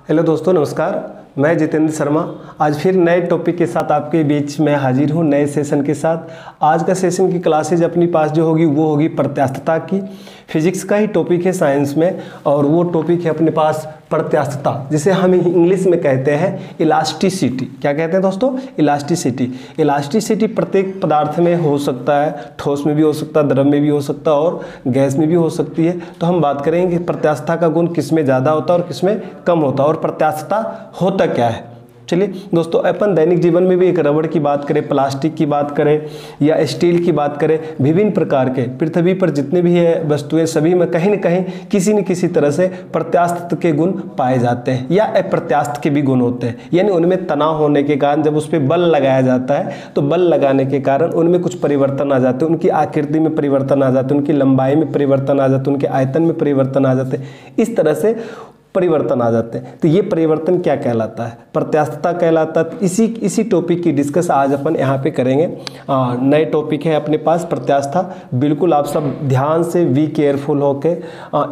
Hello दोस्तों, नमस्कार। मैं जितेंद्र शर्मा आज फिर नए टॉपिक के साथ आपके बीच में हाजिर हूँ, नए सेशन के साथ। आज का सेशन की क्लासेज अपनी पास जो होगी वो होगी प्रत्यास्थता की। फिजिक्स का ही टॉपिक है साइंस में, और वो टॉपिक है अपने पास प्रत्यास्थता, जिसे हम इंग्लिश में कहते हैं इलास्टिसिटी। क्या कहते हैं दोस्तों? इलास्टिसिटी। इलास्टिसिटी प्रत्येक पदार्थ में हो सकता है, ठोस में भी हो सकता है, द्रव में भी हो सकता है और गैस में भी हो सकती है। तो हम बात करेंगे कि प्रत्यास्थता का गुण किस में ज़्यादा होता है और किस में कम होता है, और प्रत्यास्थता होता क्या है। चलिए दोस्तों, अपन दैनिक जीवन में भी एक रबड़ की बात करें, प्लास्टिक की बात करें या स्टील की बात करें, विभिन्न प्रकार के पृथ्वी पर जितने भी है वस्तुएं, सभी में कहीं न कहीं किसी न किसी तरह से प्रत्यास्थ के गुण पाए जाते हैं या अप्रत्यास्थ के भी गुण होते हैं। यानी उनमें तनाव होने के कारण जब उस पर बल लगाया जाता है तो बल लगाने के कारण उनमें कुछ परिवर्तन आ जाते हैं, उनकी आकृति में परिवर्तन आ जाते हैं, उनकी लंबाई में परिवर्तन आ जाते हैं, उनके आयतन में परिवर्तन आ जाते हैं, इस तरह से परिवर्तन आ जाते हैं। तो ये परिवर्तन क्या कहलाता है? प्रत्यास्थता कहलाता है। इसी टॉपिक की डिस्कस आज अपन यहाँ पे करेंगे। नए टॉपिक है अपने पास प्रत्यास्थता। बिल्कुल आप सब ध्यान से बी केयरफुल होके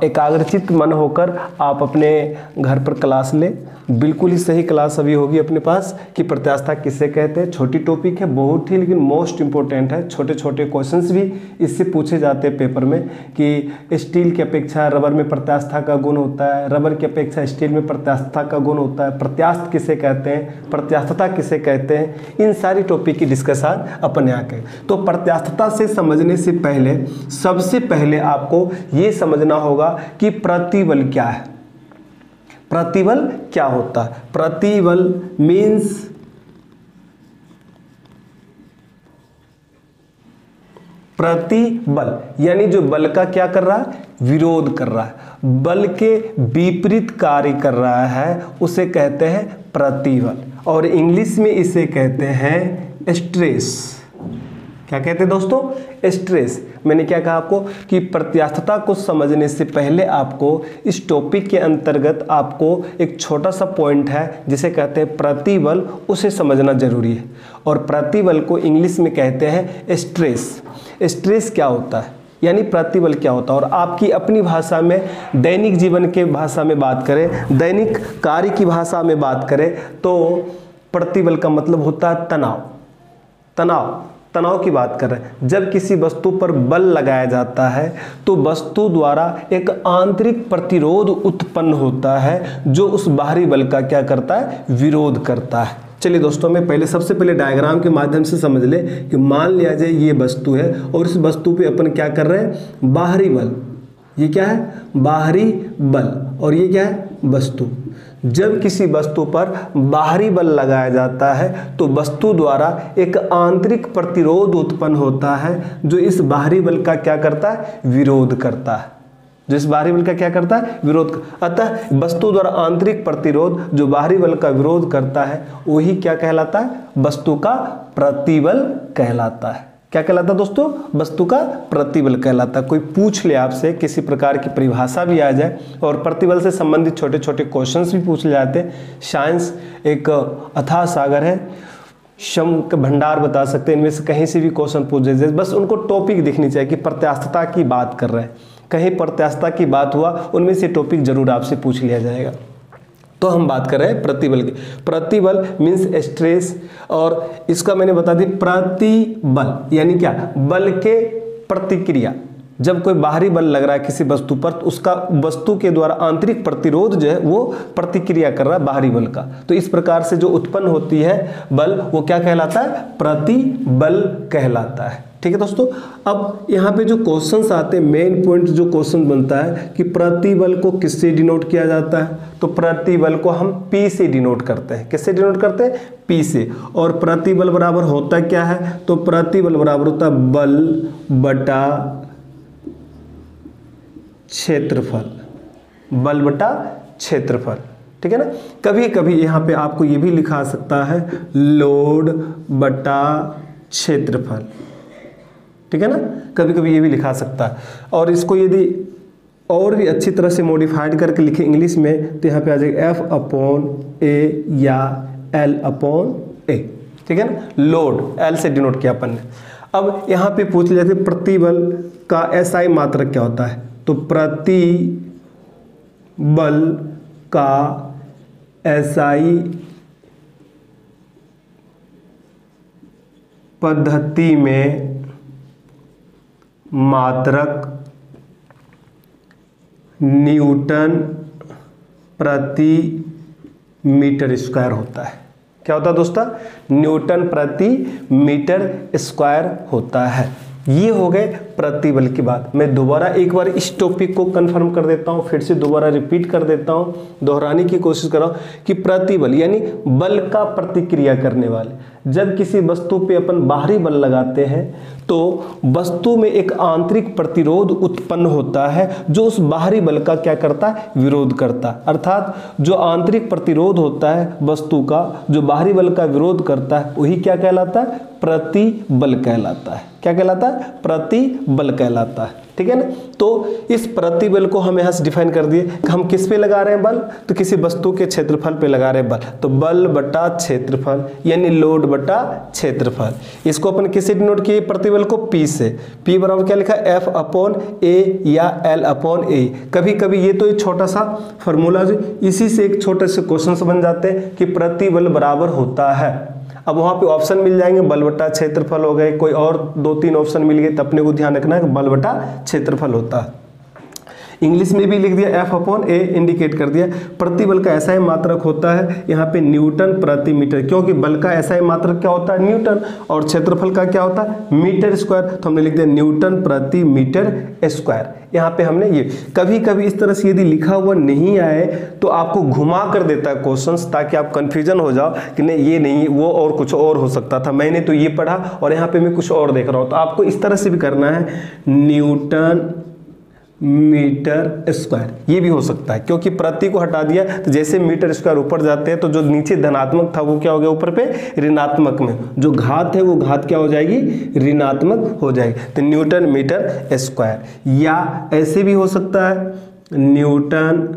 एकाग्रचित्त मन होकर आप अपने घर पर क्लास ले। बिल्कुल ही सही क्लास अभी होगी अपने पास कि प्रत्यास्थता किसे कहते हैं। छोटी टॉपिक है बहुत ही, लेकिन मोस्ट इंपॉर्टेंट है। छोटे छोटे क्वेश्चंस भी इससे पूछे जाते हैं पेपर में कि स्टील की अपेक्षा रबर में प्रत्यास्थता का गुण होता है, रबर की अपेक्षा स्टील में प्रत्यास्थता का गुण होता है, प्रत्यास्थ किसे कहते हैं, प्रत्यास्थता किसे कहते हैं, इन सारी टॉपिक की डिस्कस आज अपन यहाँ करें। तो प्रत्यास्थता से समझने से पहले सबसे पहले आपको ये समझना होगा कि प्रतिबल क्या है। प्रतिबल क्या होता है? प्रतिबल मीन्स प्रतिबल यानी जो बल का क्या कर रहा है? विरोध कर रहा है, बल के विपरीत कार्य कर रहा है, उसे कहते हैं प्रतिबल। और इंग्लिश में इसे कहते हैं स्ट्रेस। क्या कहते हैं दोस्तों? स्ट्रेस। मैंने क्या कहा आपको कि प्रत्यास्थता को समझने से पहले आपको इस टॉपिक के अंतर्गत आपको एक छोटा सा पॉइंट है जिसे कहते हैं प्रतिबल, उसे समझना जरूरी है। और प्रतिबल को इंग्लिश में कहते हैं स्ट्रेस। स्ट्रेस क्या होता है यानी प्रतिबल क्या होता है? और आपकी अपनी भाषा में, दैनिक जीवन के भाषा में बात करें, दैनिक कार्य की भाषा में बात करें तो प्रतिबल का मतलब होता है तनाव। तनाव की बात कर रहे हैं। जब किसी वस्तु पर बल लगाया जाता है तो वस्तु द्वारा एक आंतरिक प्रतिरोध उत्पन्न होता है जो उस बाहरी बल का क्या करता है? विरोध करता है। चलिए दोस्तों, मैं सबसे पहले डायग्राम के माध्यम से समझ ले कि मान लिया जाए ये वस्तु है और इस वस्तु पे अपन क्या कर रहे हैं? बाहरी बल। ये क्या है? बाहरी बल। और ये क्या है? वस्तु। जब किसी वस्तु पर बाहरी बल लगाया जाता है तो वस्तु द्वारा एक आंतरिक प्रतिरोध उत्पन्न होता है जो इस बाहरी बल का क्या करता है? विरोध करता है। जो इस बाहरी बल का क्या करता है? विरोध। अतः वस्तु द्वारा आंतरिक प्रतिरोध जो बाहरी बल का विरोध करता है वही क्या कहलाता है? वस्तु का प्रतिबल कहलाता है। क्या कहलाता है दोस्तों? वस्तु का प्रतिबल कहलाता है। कोई पूछ ले आपसे, किसी प्रकार की परिभाषा भी आ जाए और प्रतिबल से संबंधित छोटे छोटे क्वेश्चंस भी पूछ ले जाते हैं। साइंस एक अथाह सागर है, शम का भंडार बता सकते हैं। इनमें से कहीं से भी क्वेश्चन पूछ दीजिए, बस उनको टॉपिक दिखनी चाहिए कि प्रत्यास्थता की बात कर रहे हैं। कहीं प्रत्यास्थता की बात हुआ, उनमें से टॉपिक जरूर आपसे पूछ लिया जाएगा। तो हम बात कर रहे हैं प्रतिबल की। प्रतिबल मीन्स स्ट्रेस, और इसका मैंने बता दी प्रतिबल यानी क्या? बल के प्रतिक्रिया। जब कोई बाहरी बल लग रहा है किसी वस्तु पर तो उसका वस्तु के द्वारा आंतरिक प्रतिरोध जो है वो प्रतिक्रिया कर रहा है बाहरी बल का। तो इस प्रकार से जो उत्पन्न होती है बल, वो क्या कहलाता है? प्रतिबल कहलाता है। ठीक है दोस्तों, अब यहाँ पे जो क्वेश्चंस आते हैं, मेन पॉइंट जो क्वेश्चन बनता है कि प्रतिबल को किससे डिनोट किया जाता है? तो प्रतिबल को हम P से डिनोट करते हैं। किससे डिनोट करते हैं? P से। और प्रतिबल बराबर होता क्या है? तो प्रतिबल बराबर होता है बल बटा क्षेत्रफल। बल बटा क्षेत्रफल। ठीक है ना? कभी कभी यहाँ पे आपको ये भी लिखा सकता है लोड बटा क्षेत्रफल। ठीक है ना? कभी कभी ये भी लिखा सकता है। और इसको यदि और भी अच्छी तरह से मॉडिफाइड करके लिखे इंग्लिश में तो यहाँ पे आ जाएगा F/A या L/A। ठीक है ना? लोड L से डिनोट किया अपन ने। अब यहाँ पे पूछ लिया जाता है प्रतिबल का SI मात्रक क्या होता है? तो प्रतिबल का एसआई पद्धति में मात्रक न्यूटन प्रति मीटर स्क्वायर होता है। क्या होता है दोस्तों? न्यूटन प्रति मीटर स्क्वायर होता है। ये हो गए प्रतिबल की बात। मैं दोबारा एक बार इस टॉपिक को कंफर्म कर देता हूँ, फिर से दोबारा रिपीट कर देता हूँ, दोहराने की कोशिश कर रहा हूँ कि प्रतिबल यानी बल का प्रतिक्रिया करने वाले। जब किसी वस्तु पे अपन बाहरी बल लगाते हैं तो वस्तु में एक आंतरिक प्रतिरोध उत्पन्न होता है जो उस बाहरी बल का क्या करता है? विरोध करता है। अर्थात जो आंतरिक प्रतिरोध होता है वस्तु का, जो बाहरी बल का विरोध करता है, वही क्या कहलाता है? प्रतिबल कहलाता है। क्या कहलाता है? प्रतिबल कहलाता है। ठीक है ना? तो इस प्रतिबल को हम यहाँ से डिफाइन कर दिए कि हम किस पे लगा रहे हैं बल, तो किसी वस्तु के क्षेत्रफल पे लगा रहे हैं बल। तो बल बटा क्षेत्रफल यानी लोड बटा क्षेत्रफल। इसको अपन किससे डिनोट किए? प्रतिबल को P से। P बराबर क्या लिखा? F अपॉन A या L अपॉन A। कभी कभी ये तो एक छोटा सा फॉर्मूला, इसी से एक छोटे से क्वेश्चन बन जाते हैं कि प्रतिबल बराबर होता है। अब वहाँ पे ऑप्शन मिल जाएंगे, बल बटा क्षेत्रफल हो गए, कोई और 2-3 ऑप्शन मिल गए, तो अपने को ध्यान रखना है कि बल बटा क्षेत्रफल होता है। इंग्लिश में भी लिख दिया F अपॉन A, इंडिकेट कर दिया। प्रतिबल का ऐसा ही मात्रक होता है यहाँ पे न्यूटन प्रति मीटर, क्योंकि बल का ऐसा ही मात्रक क्या होता है? न्यूटन, और क्षेत्रफल का क्या होता है? Metre square. तो हमने लिख दिया न्यूटन प्रति मीटर स्क्वायर। यहाँ पे हमने ये कभी कभी इस तरह से यदि लिखा हुआ नहीं आए तो आपको घुमा कर देता है क्वेश्चंस, ताकि आप कंफ्यूजन हो जाओ कि नहीं ये नहीं वो और कुछ और हो सकता था, मैंने तो ये पढ़ा और यहाँ पे मैं कुछ और देख रहा हूँ। तो आपको इस तरह से भी करना है, न्यूटन मीटर स्क्वायर, ये भी हो सकता है, क्योंकि प्रति को हटा दिया तो जैसे मीटर स्क्वायर ऊपर जाते हैं तो जो नीचे धनात्मक था वो क्या हो गया? ऊपर पे ऋणात्मक में, जो घात है वो घात क्या हो जाएगी? ऋणात्मक हो जाएगी। तो न्यूटन मीटर स्क्वायर, या ऐसे भी हो सकता है न्यूटन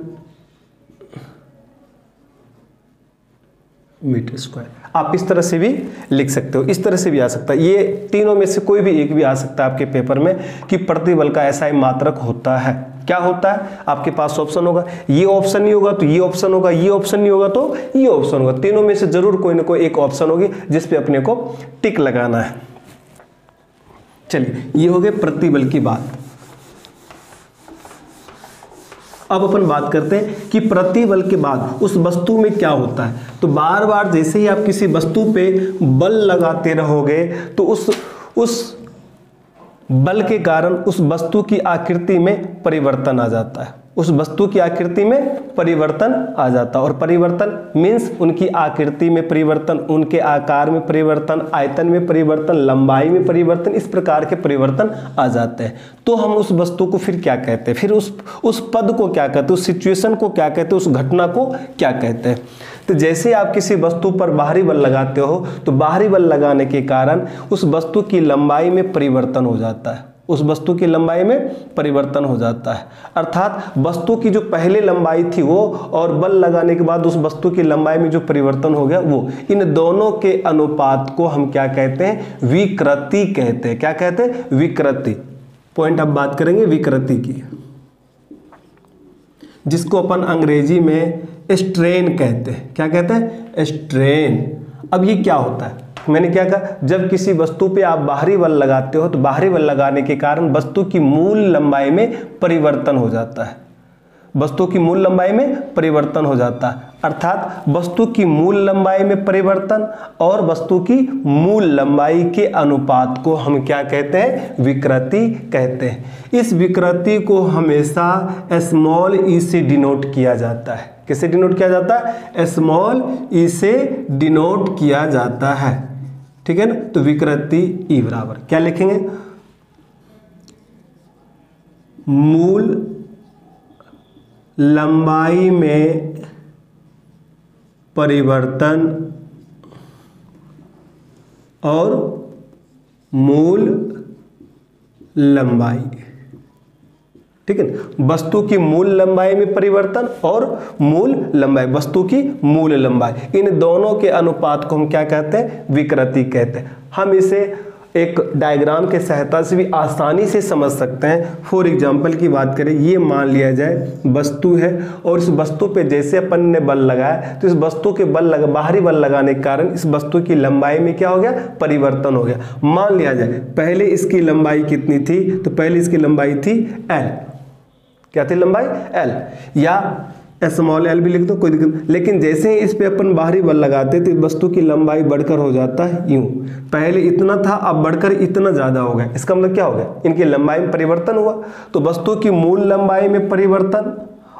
मीटर स्क्वायर। आप इस तरह से भी लिख सकते हो, इस तरह से भी आ सकता है। ये तीनों में से कोई भी एक भी आ सकता है आपके पेपर में कि प्रतिबल का ऐसा ही मात्रक होता है। क्या होता है? आपके पास ऑप्शन होगा, ये ऑप्शन नहीं होगा तो ये ऑप्शन होगा, ये ऑप्शन नहीं होगा तो ये ऑप्शन होगा। तीनों में से जरूर कोई ना कोई एक ऑप्शन होगी जिसपे अपने को टिक लगाना है। चलिए, ये हो गए प्रतिबल की बात। अब अपन बात करते हैं कि प्रतिबल के बाद उस वस्तु में क्या होता है। तो बार बार जैसे ही आप किसी वस्तु पे बल लगाते रहोगे तो उस बल के कारण उस वस्तु की आकृति में परिवर्तन आ जाता है। उस वस्तु की आकृति में परिवर्तन आ जाता है, और परिवर्तन मीन्स उनकी आकृति में परिवर्तन, उनके आकार में परिवर्तन, आयतन में परिवर्तन, लंबाई में परिवर्तन, इस प्रकार के परिवर्तन आ जाते हैं। तो हम उस वस्तु को फिर क्या कहते हैं? फिर उस पद को क्या कहते हैं? उस सिचुएशन को क्या कहते हैं? उस घटना को क्या कहते हैं? तो जैसे आप किसी वस्तु पर बाहरी बल लगाते हो तो बाहरी बल लगाने के कारण उस वस्तु की लंबाई में परिवर्तन हो जाता है, उस वस्तु की लंबाई में परिवर्तन हो जाता है। अर्थात वस्तु की जो पहले लंबाई थी वो, और बल लगाने के बाद उस वस्तु की लंबाई में जो परिवर्तन हो गया वो, इन दोनों के अनुपात को हम क्या कहते हैं? विकृति कहते हैं। क्या कहते हैं? विकृति। पॉइंट अब बात करेंगे विकृति की, जिसको अपन अंग्रेजी में स्ट्रेन कहते हैं। क्या कहते हैं? स्ट्रेन। अब ये क्या होता है? मैंने क्या कहा? जब किसी वस्तु पे आप बाहरी बल लगाते हो तो बाहरी बल लगाने के कारण वस्तु की मूल लंबाई में परिवर्तन हो जाता है, वस्तु की मूल लंबाई में परिवर्तन हो जाता है। अर्थात वस्तु की मूल लंबाई में परिवर्तन और वस्तु की मूल लंबाई के अनुपात को हम क्या कहते हैं? विकृति कहते हैं। इस विकृति को हमेशा स्मॉल ई से डिनोट किया जाता है। किससे डिनोट किया जाता है? स्मॉल ई से डिनोट किया जाता है। ठीक है ना? तो विकृति ई बराबर क्या लिखेंगे? मूल लंबाई में परिवर्तन और मूल लंबाई। ठीक है ना? वस्तु की मूल लंबाई में परिवर्तन और मूल लंबाई, वस्तु की मूल लंबाई, इन दोनों के अनुपात को हम क्या कहते हैं? विकृति कहते हैं। हम इसे एक डायग्राम के सहायता से भी आसानी से समझ सकते हैं। फॉर एग्जांपल की बात करें, ये मान लिया जाए वस्तु है और इस वस्तु पे जैसे अपन ने बल लगाया तो इस वस्तु के बाहरी बल लगाने के कारण इस वस्तु की लंबाई में क्या हो गया, परिवर्तन हो गया। मान लिया जाए पहले इसकी लंबाई कितनी थी, तो पहले इसकी लंबाई थी L। क्या थी लंबाई? L, या स्मॉल l भी लिख दो, कोई दिक्कत नहीं। लेकिन जैसे ही इस पे अपन बाहरी बल लगाते तो वस्तु की लंबाई बढ़कर हो जाता है यूं, पहले इतना था अब बढ़कर इतना ज्यादा हो गया। इसका मतलब क्या हो गया, इनकी लंबाई में परिवर्तन हुआ। तो वस्तु की मूल लंबाई में परिवर्तन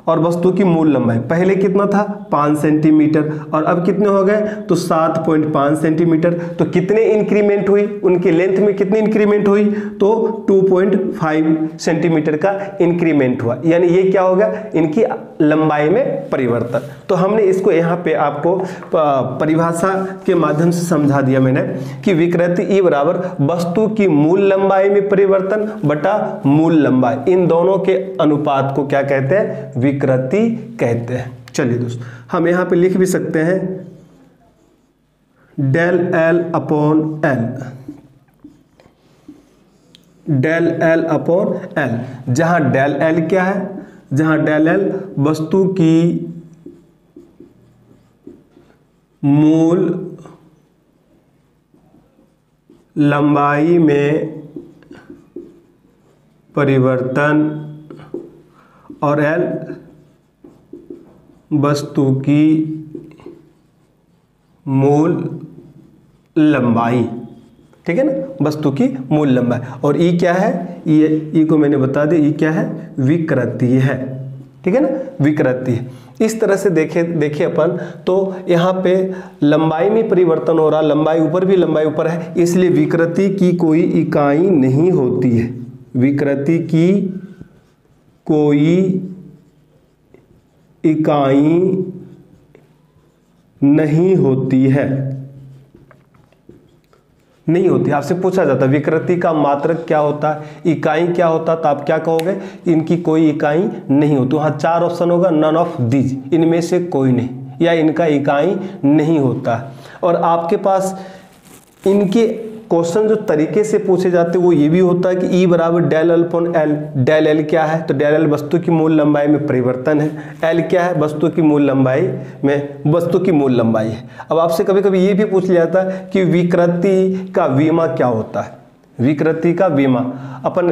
और वस्तु की मूल लंबाई, पहले कितना था 5 सेंटीमीटर और अब कितने हो गए, तो 7.5 सेंटीमीटर। तो कितने इंक्रीमेंट हुई, उनकी लेंथ में कितनी इंक्रीमेंट हुई, तो 2.5 सेंटीमीटर का इंक्रीमेंट हुआ। यानी ये क्या हो गया, इनकी लंबाई में परिवर्तन। तो हमने इसको यहाँ पे आपको परिभाषा के माध्यम से समझा दिया मैंने कि विकृति E बराबर वस्तु की मूल लंबाई में परिवर्तन बटा मूल लंबाई, इन दोनों के अनुपात को क्या कहते हैं, विकृति कहते हैं। चलिए दोस्तों, हम यहाँ पे लिख भी सकते हैं del L upon L, del L upon L, जहां डेल L क्या है, जहां डेल L वस्तु की मूल लंबाई में परिवर्तन और L वस्तु की मूल लंबाई, ठीक है ना, वस्तु की मूल लंबाई। और E क्या है, E को मैंने बता दिया, E क्या है, विकृति है, ठीक है ना, विकृति है। इस तरह से देखे अपन तो यहाँ पे लंबाई में परिवर्तन हो रहा, लंबाई ऊपर भी लंबाई ऊपर है, इसलिए विकृति की कोई इकाई नहीं होती है, विकृति की कोई इकाई नहीं होती है, नहीं होती। आपसे पूछा जाता है विकृति का मात्रक क्या होता है, इकाई क्या होता, तो आप क्या कहोगे, इनकी कोई इकाई नहीं होती। वहाँ 4 ऑप्शन होगा, नन ऑफ दीज, इनमें से कोई नहीं, या इनका इकाई नहीं होता। और आपके पास इनके क्वेश्चन जो तरीके से पूछे जाते हैं वो ये भी होता है कि E बराबर del L upon L। Del L क्या है, तो डेल L वस्तु की मूल लंबाई में परिवर्तन है, L क्या है, वस्तु की मूल लंबाई में, वस्तु की मूल लंबाई है। अब आपसे कभी कभी ये भी पूछ लिया जाता है कि विकृति का विमा क्या होता है, विकृति का विमा। अपन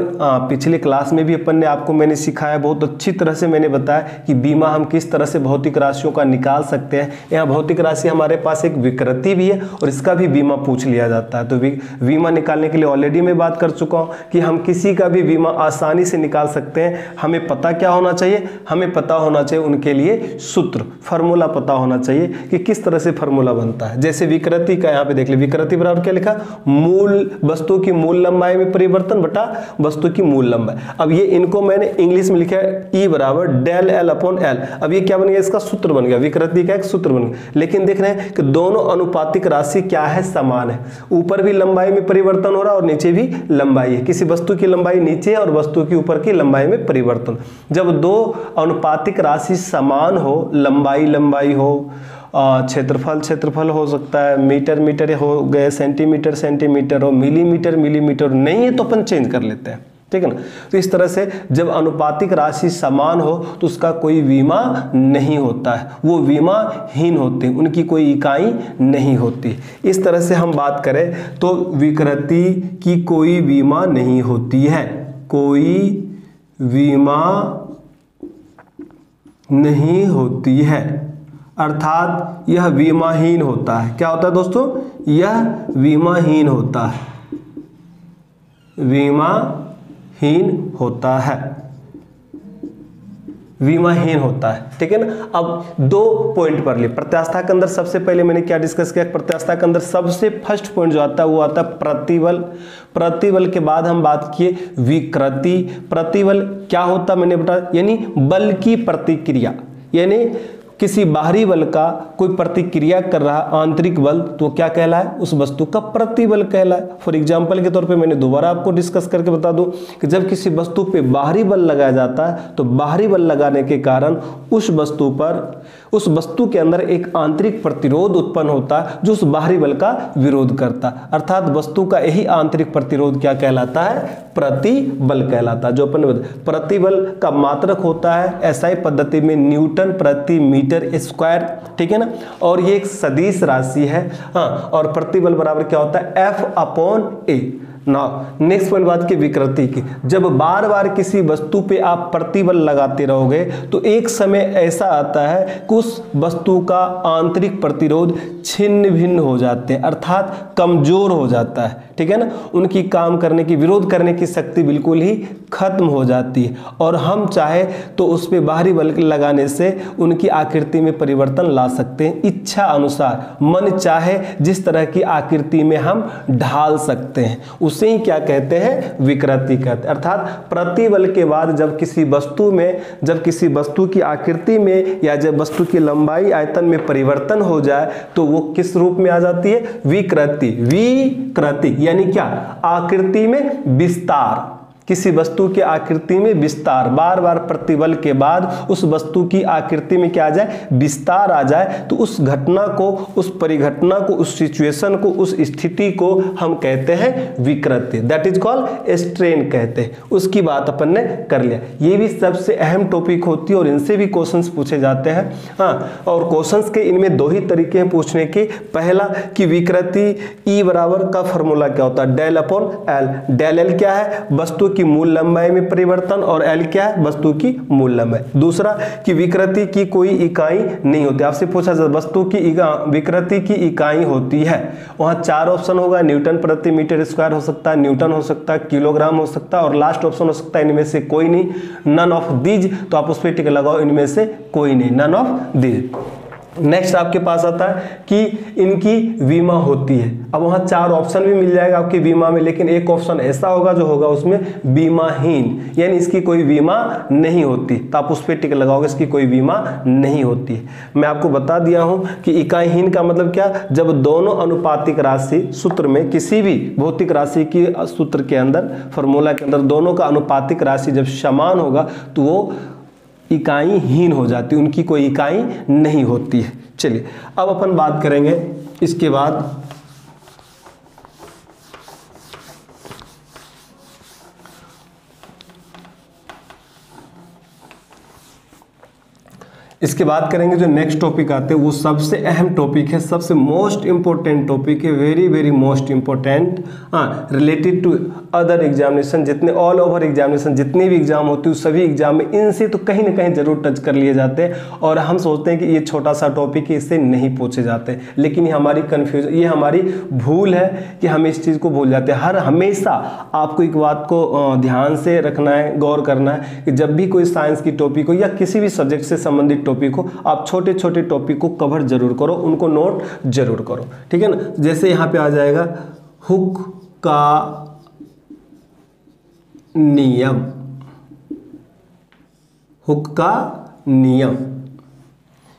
पिछले क्लास में भी अपन ने आपको मैंने सिखाया, बहुत अच्छी तरह से मैंने बताया कि बीमा हम किस तरह से भौतिक राशियों का निकाल सकते हैं। यहाँ भौतिक राशि हमारे पास एक विकृति भी है और इसका भी बीमा पूछ लिया जाता है। तो बीमा निकालने के लिए ऑलरेडी मैं बात कर चुका हूँ कि हम किसी का भी बीमा आसानी से निकाल सकते हैं। हमें पता क्या होना चाहिए, हमें पता होना चाहिए उनके लिए सूत्र, फार्मूला पता होना चाहिए कि किस तरह से फार्मूला बनता है। जैसे विकृति का यहाँ पे देख ले, विकृति बराबर क्या लिखा, मूल वस्तु की मूल लंबाई में परिवर्तन बटा वस्तु की मूल लंबाई। अब ये इनको मैंने इंग्लिश में लिखा है E बराबर डेल L अपॉन L। अब ये क्या बन गया, इसका सूत्र बन गया, विकृति का एक सूत्र बन गया। लेकिन देख रहे हैं कि दोनों अनुपातिक राशि क्या है, समान है। ऊपर भी लंबाई में परिवर्तन हो रहा है और नीचे भी लंबाई है। किसी वस्तु की लंबाई नीचे और वस्तु की ऊपर की लंबाई में परिवर्तन। जब दो अनुपातिक राशि समान हो, लंबाई लंबाई हो, क्षेत्रफल क्षेत्रफल हो सकता है, मीटर मीटर हो गए, सेंटीमीटर सेंटीमीटर हो, मिलीमीटर मिलीमीटर, नहीं है तो अपन चेंज कर लेते हैं, ठीक है ना। तो इस तरह से जब अनुपातिक राशि समान हो तो उसका कोई बीमा नहीं होता है, वो बीमाहीन होते हैं, उनकी कोई इकाई नहीं होती। इस तरह से हम बात करें तो विकृति की कोई बीमा नहीं होती है, कोई बीमा नहीं होती है, अर्थात यह बीमाहीन होता है। क्या होता है दोस्तों, यह बीमाहीन होता है, बीमाहीन होता है, बीमाहीन होता है, ठीक है ना। अब 2 पॉइंट पर ले, प्रत्यास्था के अंदर सबसे पहले मैंने क्या डिस्कस किया, प्रत्यास्था के अंदर सबसे फर्स्ट पॉइंट जो आता है वो आता है प्रतिबल। प्रतिबल के बाद हम बात किए विकृति। प्रतिबल क्या होता मैंने बताया, यानी बल की प्रतिक्रिया, यानी किसी बाहरी बल का कोई प्रतिक्रिया कर रहा आंतरिक बल, तो क्या कहलाए, उस वस्तु का प्रतिबल कहलाए। फॉर एग्जांपल के तौर पे मैंने दोबारा आपको डिस्कस करके बता दूं कि जब किसी वस्तु पे बाहरी बल लगाया जाता है तो बाहरी बल लगाने के कारण उस वस्तु पर, उस वस्तु के अंदर एक आंतरिक प्रतिरोध उत्पन्न होता है जो उस बाहरी बल का विरोध करता है। अर्थात वस्तु का यही आंतरिक प्रतिरोध क्या कहलाता है, प्रतिबल कहलाता है। जो अपन प्रतिबल का मात्रक होता है SI पद्धति में न्यूटन प्रति मीटर स्क्वायर, ठीक है ना, और ये एक सदिश राशि है। हाँ, और प्रतिबल बराबर क्या होता है, F/A। नेक्स्ट पॉइंट बात की विकृति की, जब बार बार किसी वस्तु पे आप प्रतिबल लगाते रहोगे तो एक समय ऐसा आता है कि उस वस्तु का आंतरिक प्रतिरोध छिन्न भिन्न हो जाते हैं, अर्थात कमजोर हो जाता है, ठीक है ना, उनकी काम करने की, विरोध करने की शक्ति बिल्कुल ही खत्म हो जाती है। और हम चाहे तो उस पर बाहरी बल लगाने से उनकी आकृति में परिवर्तन ला सकते हैं, इच्छा अनुसार, मन चाहे जिस तरह की आकृति में हम ढाल सकते हैं, उसे ही क्या कहते हैं, विकृति कहते हैं। अर्थात प्रतिबल के बाद जब किसी वस्तु में, जब किसी वस्तु की आकृति में या जब वस्तु की लंबाई आयतन में परिवर्तन हो जाए तो वो किस रूप में आ जाती है, विकृति। विकृति यानी क्या, आकृति में विस्तार, किसी वस्तु की आकृति में विस्तार, बार बार प्रतिबल के बाद उस वस्तु की आकृति में क्या आ जाए, विस्तार आ जाए, तो उस घटना को, उस परिघटना को, उस सिचुएशन को, उस स्थिति को हम कहते हैं विकृति, दैट इज कॉल्ड स्ट्रेन कहते हैं। उसकी बात अपन ने कर लिया। ये भी सबसे अहम टॉपिक होती है और इनसे भी क्वेश्चंस पूछे जाते हैं। हाँ, और क्वेश्चंस के इनमें दो ही तरीके हैं पूछने के। पहला कि विकृति E बराबर का फॉर्मूला क्या होता है, del upon L. Del L क्या है, वस्तु की मूल लंबाई में परिवर्तन, और एल क्या है, वस्तु की मूल लंबाई। दूसरा कि विकृति की कोई इकाई नहीं होती। आपसे पूछा जाता वस्तु की विकृति की इकाई होती है, वहां 4 ऑप्शन होगा, न्यूटन प्रति मीटर स्क्वायर हो सकता है, न्यूटन हो सकता है, किलोग्राम हो सकता है, और लास्ट ऑप्शन हो सकता है इनमें से कोई नहीं, नन ऑफ दीज। तो आप उस पर टिक लगाओ, इनमें से कोई नहीं, नन ऑफ दीज। नेक्स्ट आपके पास आता है कि इनकी विमा होती है। अब वहाँ 4 ऑप्शन भी मिल जाएगा आपकी बीमा में, लेकिन एक ऑप्शन ऐसा होगा जो होगा उसमें बीमाहीन, यानी इसकी कोई बीमा नहीं होती, तो आप उस पर टिक लगाओगे, इसकी कोई बीमा नहीं होती। मैं आपको बता दिया हूँ कि इकाईहीन का मतलब क्या, जब दोनों अनुपातिक राशि सूत्र में, किसी भी भौतिक राशि की सूत्र के अंदर, फॉर्मूला के अंदर दोनों का अनुपातिक राशि जब समान होगा तो वो इकाईहीन हो जाती, उनकी कोई इकाई नहीं होती है। चलिए अब अपन बात करेंगे इसके बाद करेंगे जो नेक्स्ट टॉपिक आते हैं, वो सबसे अहम टॉपिक है, सबसे मोस्ट इंपॉर्टेंट टॉपिक है, very very most important, related to other examination. जितने ऑल ओवर एग्जामिनेशन, जितने भी एग्जाम होती है सभी एग्जाम में इनसे तो कहीं ना कहीं जरूर टच कर लिए जाते हैं, और हम सोचते हैं कि ये छोटा सा टॉपिक है, इससे नहीं पूछे जाते, लेकिन ये हमारी कन्फ्यूजन, ये हमारी भूल है कि हम इस चीज़ को भूल जाते हैं। हमेशा आपको एक बात को ध्यान से रखना है, गौर करना है कि जब भी कोई साइंस की टॉपिक हो या किसी भी सब्जेक्ट से संबंधित टॉपिक हो, आप छोटे छोटे टॉपिक को कवर जरूर करो, उनको नोट जरूर करो, ठीक है ना। जैसे यहाँ पे आ जाएगा हुक का नियम, हुक का नियम,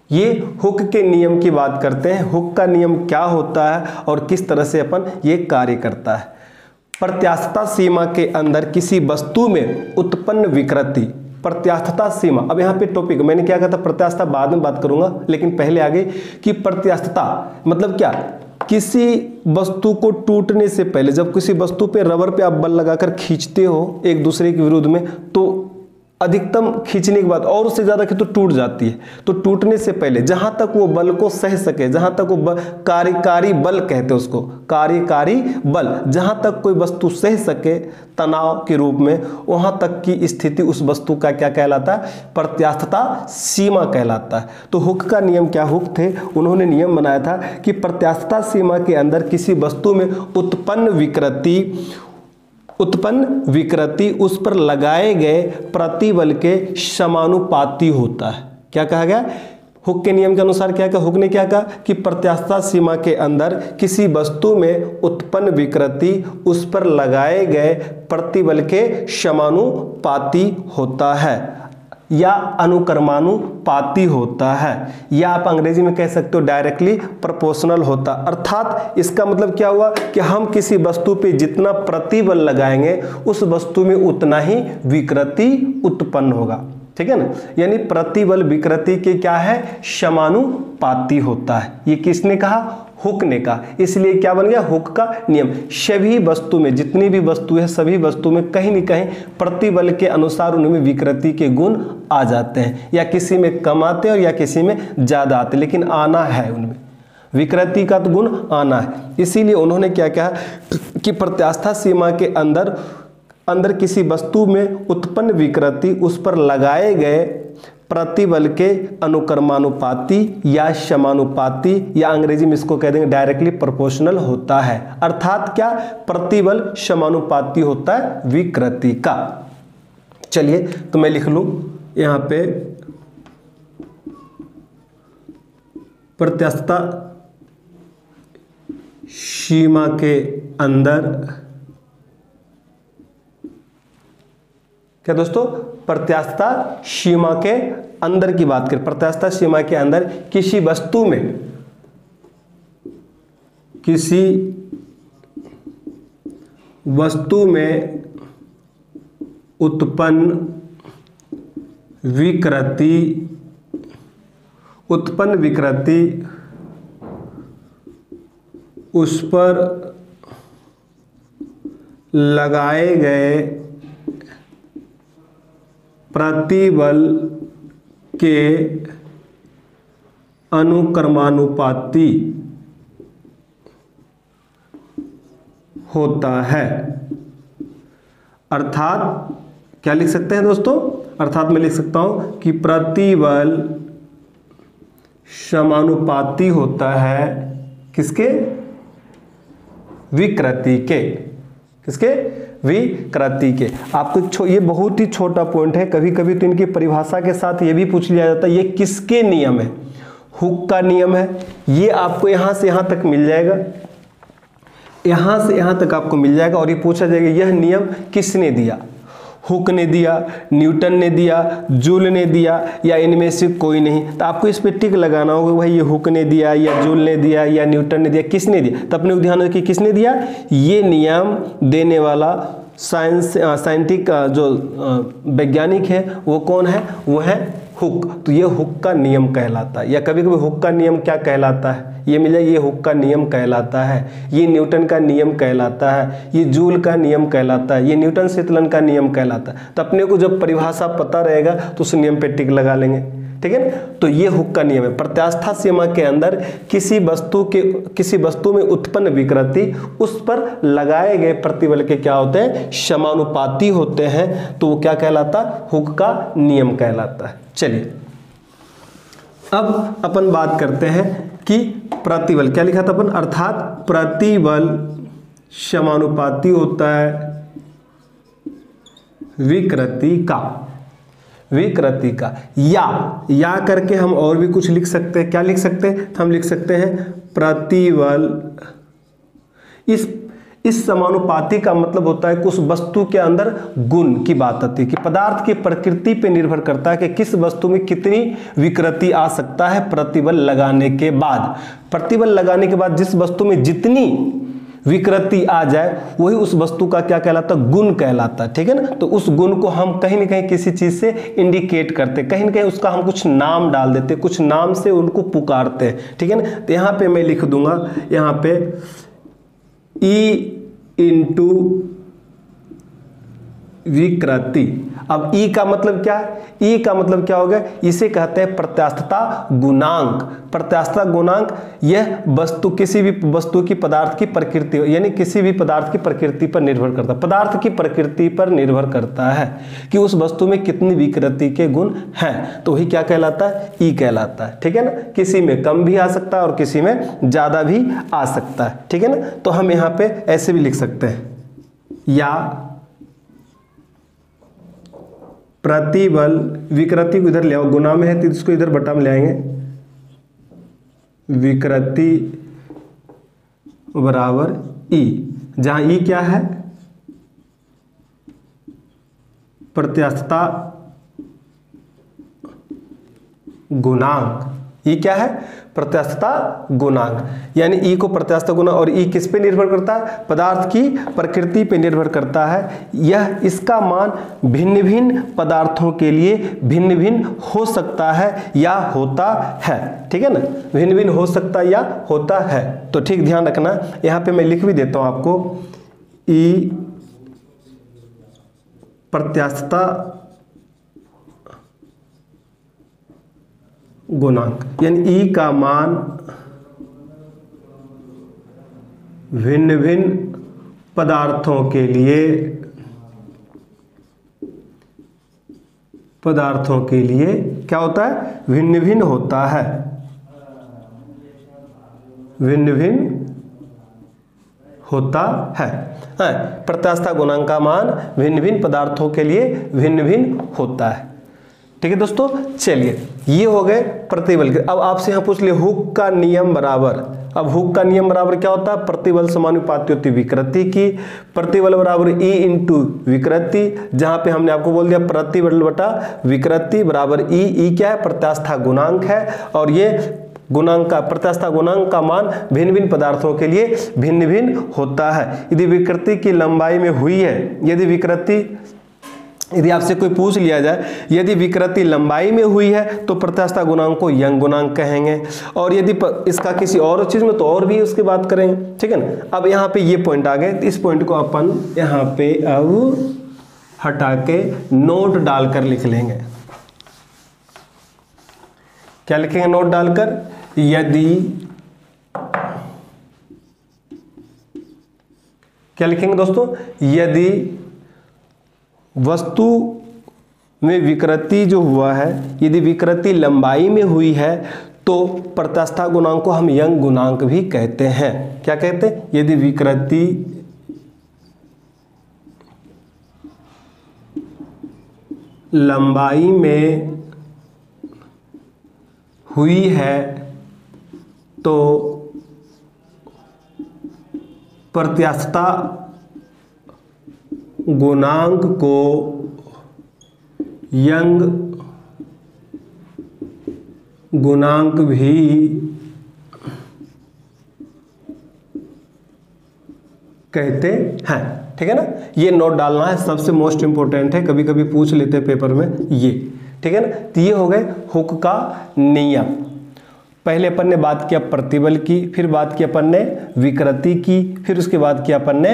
ये हुक के नियम की बात करते हैं। हुक का नियम क्या होता है और किस तरह से अपन ये कार्य करता है। प्रत्यास्थता सीमा के अंदर किसी वस्तु में उत्पन्न विकृति, प्रत्यास्थता सीमा। अब यहाँ पे टॉपिक मैंने क्या कहा था, प्रत्यास्थता बाद में बात करूंगा, लेकिन पहले आगे कि प्रत्यास्थता मतलब क्या, किसी वस्तु को टूटने से पहले, जब किसी वस्तु पे रबर पे आप बल लगाकर खींचते हो एक दूसरे के विरुद्ध में, तो अधिकतम खींचने के बाद और उससे ज़्यादा कि तो टूट जाती है। तो टूटने से पहले जहाँ तक वो बल को सह सके, जहाँ तक वो कार्यकारी बल कहते हैं उसको, कार्यकारी बल, जहाँ तक कोई वस्तु सह सके तनाव के रूप में, वहाँ तक की स्थिति उस वस्तु का क्या कहलाता है, प्रत्यास्थता सीमा कहलाता है। तो हुक का नियम क्या, हुक थे, उन्होंने नियम बनाया था कि प्रत्यास्थता सीमा के अंदर किसी वस्तु में उत्पन्न विकृति उस पर लगाए गए प्रतिबल के समानुपाती होता है। क्या कहा गया, हुक के नियम के अनुसार क्या कहा, हुक ने क्या कहा कि प्रत्यास्थता सीमा के अंदर किसी वस्तु में उत्पन्न विकृति उस पर लगाए गए प्रतिबल के समानुपाती होता है। या अनुक्रमानुपाती होता है, या आप अंग्रेजी में कह सकते हो डायरेक्टली प्रोपोर्शनल होता। अर्थात इसका मतलब क्या हुआ कि हम किसी वस्तु पे जितना प्रतिबल लगाएंगे उस वस्तु में उतना ही विकृति उत्पन्न होगा, ठीक है ना। यानी प्रतिबल विकृति के क्या है, समानुपाती होता है। ये किसने कहा, हुक ने कहा। इसलिए क्या बन गया, हुक का नियम। सभी वस्तु में, जितनी भी वस्तु है सभी वस्तु में कहीं न कहीं प्रतिबल के अनुसार उनमें विकृति के गुण आ जाते हैं, या किसी में कम आते हैं और या किसी में ज्यादा आते हैं, लेकिन आना है उनमें, विकृति का तो गुण आना है। इसीलिए उन्होंने क्या कहा कि प्रत्यास्था सीमा के अंदर किसी वस्तु में उत्पन्न विकृति उस पर लगाए गए प्रतिबल के अनुक्रमानुपाती या समानुपाती, या अंग्रेजी में इसको कह देंगे डायरेक्टली प्रोपोर्शनल होता है। अर्थात क्या, प्रतिबल समानुपाती होता है विकृति का। चलिए तो मैं लिख लूं यहां पे, प्रत्यास्था सीमा के अंदर, क्या दोस्तों, प्रत्यास्था सीमा के अंदर की बात करें, प्रत्यास्था सीमा के अंदर किसी वस्तु में उत्पन्न विकृति उस पर लगाए गए प्रतिबल के अनुक्रमानुपाती होता है। अर्थात क्या लिख सकते हैं दोस्तों, अर्थात मैं लिख सकता हूं कि प्रतिबल समानुपाती होता है किसके, विकृति के, किसके, विकृति के। आपको ये बहुत ही छोटा पॉइंट है, कभी कभी तो इनकी परिभाषा के साथ ये भी पूछ लिया जाता है ये किसके नियम है, हुक का नियम है। ये आपको यहां से यहां तक मिल जाएगा, यहां से यहां तक आपको मिल जाएगा, और ये पूछा जाएगा यह नियम किसने दिया, हुक ने दिया, न्यूटन ने दिया, जूल ने दिया, या इनमें से कोई नहीं। तो आपको इस पे टिक लगाना होगा, भाई ये हुक ने दिया या जूल ने दिया या न्यूटन ने दिया, किसने दिया। तो अपने को ध्यान रखिए किसने दिया, ये नियम देने वाला साइंटिफिक जो वैज्ञानिक है वो कौन है, वो है हुक। तो ये हुक का नियम कहलाता है, या कभी कभी हुक का नियम क्या कहलाता है, ये मिला, ये हुक का नियम कहलाता है, ये न्यूटन का नियम कहलाता है, ये जूल का नियम कहलाता है, ये न्यूटन शीतलन का नियम कहलाता है। तो अपने को जब परिभाषा पता रहेगा तो उस नियम पे टिक लगा लेंगे, ठीक है ना। तो ये हुक का नियम है। प्रत्यास्था सीमा के अंदर किसी वस्तु में उत्पन्न विकृति उस पर लगाए गए प्रतिबल के क्या होते हैं, समानुपाती होते हैं। तो वो क्या कहलाता है, हुक का नियम कहलाता है। चलिए अब अपन बात करते हैं कि प्रतिबल क्या लिखा था अपन, अर्थात प्रतिबल समानुपाती होता है विकृति का, या करके हम और भी कुछ लिख सकते हैं। क्या लिख सकते हैं, हम लिख सकते हैं प्रतिबल, इस समानुपाती का मतलब होता है कि उस वस्तु के अंदर गुण की बात आती है, कि पदार्थ की प्रकृति पे निर्भर करता है कि किस वस्तु में कितनी विकृति आ सकता है प्रतिबल लगाने के बाद। प्रतिबल लगाने के बाद जिस वस्तु में जितनी विकृति आ जाए वही उस वस्तु का क्या कहलाता है, गुण कहलाता है, ठीक है ना। तो उस गुण को हम कहीं ना कहीं किसी चीज से इंडिकेट करते, कहीं ना कहीं उसका हम कुछ नाम डाल देते, कुछ नाम से उनको पुकारते हैं, ठीक है ना। तो यहाँ पे मैं लिख दूंगा, यहाँ पे E इंटू विकृति। अब ई का मतलब क्या है, ई का मतलब क्या हो गया, इसे कहते हैं प्रत्यास्थता गुणांक। प्रत्यास्थता गुणांक यह वस्तु, किसी भी वस्तु की पदार्थ की प्रकृति, यानी किसी भी पदार्थ की प्रकृति पर निर्भर करता है, पदार्थ की प्रकृति पर निर्भर करता है कि उस वस्तु में कितनी विकृति के गुण हैं। तो वही क्या कहलाता है, ई कहलाता है, ठीक है ना। किसी में कम भी आ सकता है और किसी में ज्यादा भी आ सकता है, ठीक है ना। तो हम यहाँ पे ऐसे भी लिख सकते हैं, या प्रतिबल, विकृति को इधर ले आओ, गुना में है तो इसको इधर बटा में ले आएंगे, विकृति बराबर ई, जहां ई क्या है, प्रत्यास्थता गुणांक। ई क्या है? प्रत्यास्थता गुणांक। यानी ई को प्रत्यास्थता गुणांक, और ई किस पे निर्भर करता है? पदार्थ की प्रकृति पे निर्भर करता है। यह इसका मान भिन्न भिन्न पदार्थों के लिए भिन्न भिन्न हो सकता है या होता है। ठीक है ना, भिन्न भिन्न हो सकता है या होता है। तो ठीक ध्यान रखना, यहाँ पे मैं लिख भी देता हूं आपको, ई प्रत्यास्थता गुणांक, यानी ई का मान भिन्न भिन्न पदार्थों के लिए क्या होता है? भिन्न भिन्न होता है, भिन्न भिन्न होता है। प्रत्यास्थता गुणांक का मान भिन्न भिन्न पदार्थों के लिए भिन्न भिन्न होता है। ठीक है दोस्तों, चलिए ये हो गए प्रतिबल के। अब आपसे यहाँ पूछ ले हुक का नियम बराबर। अब हुक का नियम बराबर क्या होता है? प्रतिबल समानुपाती होती विकृति की। प्रतिबल बराबर ई इंटू विकृति, जहां पे हमने आपको बोल दिया प्रतिबल बटा विकृति बराबर ई। ई क्या है? प्रत्यास्थता गुणांक है, और ये गुणांक का प्रत्यास्थता गुणांक का मान भिन्न भिन्न पदार्थों के लिए भिन्न भिन्न होता है। यदि विकृति की लंबाई में हुई है, यदि आपसे कोई पूछ लिया जाए यदि विकृति लंबाई में हुई है तो प्रत्यास्थता गुणांक को यंग गुणांक कहेंगे, और यदि इसका किसी और चीज में तो और भी उसकी बात करेंगे। ठीक है ना। अब यहाँ पे ये पॉइंट आ गए, इस पॉइंट को अपन यहाँ पे अब हटा के नोट डालकर लिख लेंगे। क्या लिखेंगे नोट डालकर? यदि, क्या लिखेंगे दोस्तों? यदि वस्तु में विकृति जो हुआ है, यदि विकृति लंबाई में हुई है तो प्रत्यास्थता गुणांक को हम यंग गुणांक भी कहते हैं। क्या कहते हैं? यदि विकृति लंबाई में हुई है तो प्रत्यास्थता गुणांक को यंग गुणांक भी कहते हैं। ठीक है ना, ये नोट डालना है, सबसे मोस्ट इंपोर्टेंट है, कभी कभी पूछ लेते हैं पेपर में ये। ठीक है ना, तो ये हो गए हुक का नियम। पहले अपन ने बात किया प्रतिबल की, फिर बात की अपन ने विकृति की, फिर उसके बाद किया अपन ने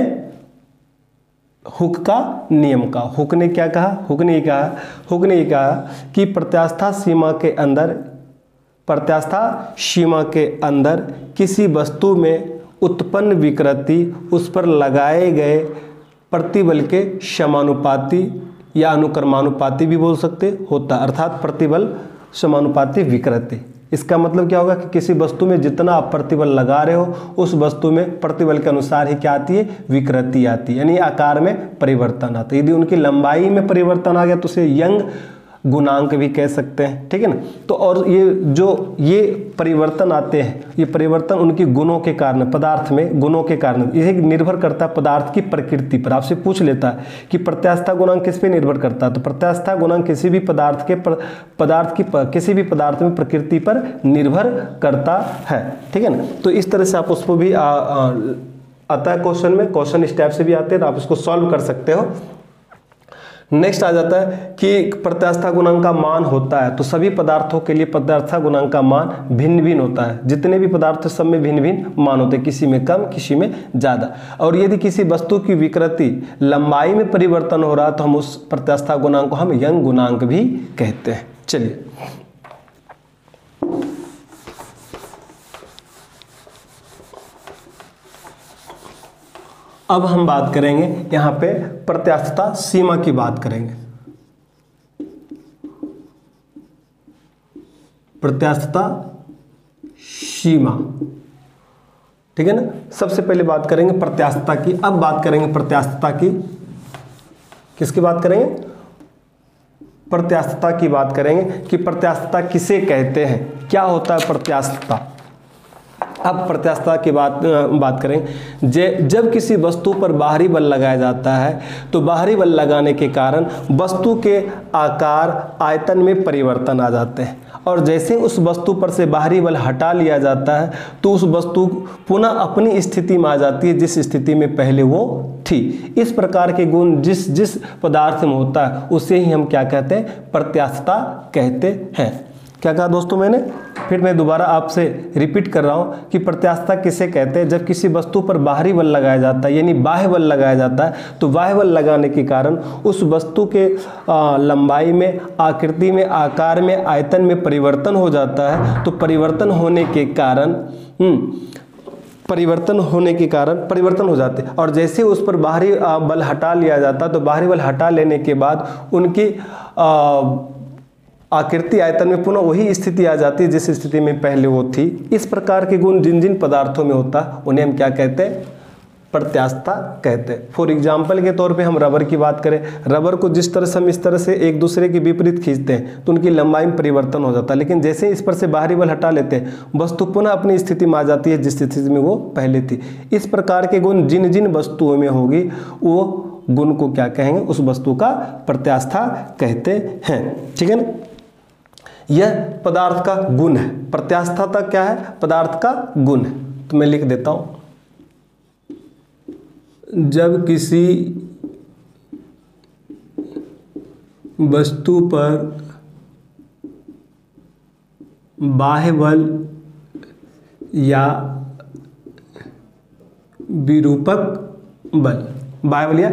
हुक का नियम का। हुक ने क्या कहा? हुक ने ये कहा कि प्रत्यास्थता सीमा के अंदर किसी वस्तु में उत्पन्न विकृति उस पर लगाए गए प्रतिबल के समानुपाती या अनुक्रमानुपाती भी बोल सकते होता, अर्थात प्रतिबल समानुपाती विकृति। इसका मतलब क्या होगा कि किसी वस्तु में जितना आप प्रतिबल लगा रहे हो उस वस्तु में प्रतिबल के अनुसार ही क्या आती है? विकृति आती है, यानी आकार में परिवर्तन आता है। यदि उनकी लंबाई में परिवर्तन आ गया तो उसे यंग गुणांक भी कह सकते हैं। ठीक है ना। तो और ये परिवर्तन आते हैं, ये परिवर्तन उनकी गुणों के कारण, पदार्थ में गुणों के कारण, यह निर्भर करता है पदार्थ की प्रकृति पर। आपसे पूछ लेता है कि प्रत्यास्थता गुणांक किस पे निर्भर करता है, तो प्रत्यास्थता गुणांक किसी भी पदार्थ किसी भी पदार्थ में प्रकृति पर निर्भर करता है। ठीक है ना। तो इस तरह से आप उसको भी आता है क्वेश्चन में, क्वेश्चन इस टाइप से भी आते हैं, तो आप इसको सॉल्व कर सकते हो। नेक्स्ट आ जाता है कि प्रत्यास्थता गुणांक का मान होता है, तो सभी पदार्थों के लिए प्रत्यास्थता गुणांक का मान भिन्न भिन्न होता है। जितने भी पदार्थ सब में भिन्न भिन्न मान होते हैं, किसी में कम किसी में ज़्यादा। और यदि किसी वस्तु की विकृति लंबाई में परिवर्तन हो रहा है तो हम उस प्रत्यास्थता गुणांक को हम यंग गुणांक भी कहते हैं। चलिए अब हम बात करेंगे यहाँ पे प्रत्यास्थता सीमा की बात करेंगे। प्रत्यास्थता सीमा, ठीक है ना। सबसे पहले बात करेंगे प्रत्यास्थता की। अब बात करेंगे प्रत्यास्थता की, किसकी बात करेंगे? प्रत्यास्थता की बात करेंगे कि प्रत्यास्थता किसे कहते हैं, क्या होता है प्रत्यास्थता। अब प्रत्यास्थता की बात करें। जब किसी वस्तु पर बाहरी बल लगाया जाता है तो बाहरी बल लगाने के कारण वस्तु के आकार आयतन में परिवर्तन आ जाते हैं, और जैसे उस वस्तु पर से बाहरी बल हटा लिया जाता है तो उस वस्तु पुनः अपनी स्थिति में आ जाती है जिस स्थिति में पहले वो थी। इस प्रकार के गुण जिस पदार्थ में होता है उसे ही हम क्या कहते हैं, प्रत्यास्थता कहते हैं। क्या कहा दोस्तों मैंने, फिर मैं दोबारा आपसे रिपीट कर रहा हूँ कि प्रत्यास्थता किसे कहते हैं। जब किसी वस्तु पर बाहरी बल लगाया जाता है यानी बाह्य बल लगाया जाता है तो बाह्य बल लगाने के कारण उस वस्तु के लंबाई में, आकृति में, आकार में, आयतन में परिवर्तन हो जाता है। तो परिवर्तन होने के कारण परिवर्तन हो जाते हैं, और जैसे उस पर बाहरी बल हटा लिया जाता है तो बाहरी बल हटा लेने के बाद उनकी आकृति आयतन में पुनः वही स्थिति आ जाती है जिस स्थिति में पहले वो थी। इस प्रकार के गुण जिन जिन पदार्थों में होता है उन्हें हम क्या कहते हैं, प्रत्यास्थता कहते हैं। फॉर एग्जाम्पल के तौर पे हम रबर की बात करें, रबर को जिस तरह से हम इस तरह से एक दूसरे के विपरीत खींचते हैं तो उनकी लंबाई में परिवर्तन हो जाता है, लेकिन जैसे इस पर से बाहरी बल हटा लेते हैं वस्तु पुनः अपनी स्थिति में आ जाती है जिस स्थिति में वो पहले थी। इस प्रकार के गुण जिन जिन वस्तुओं में होगी वो गुण को क्या कहेंगे, उस वस्तु का प्रत्यास्थता कहते हैं। ठीक है ना, यह पदार्थ का गुण है। प्रत्यास्थता क्या है, पदार्थ का गुण है। तो मैं लिख देता हूं, जब किसी वस्तु पर बाह्य बल या विरूपक बल, बाह्य बल या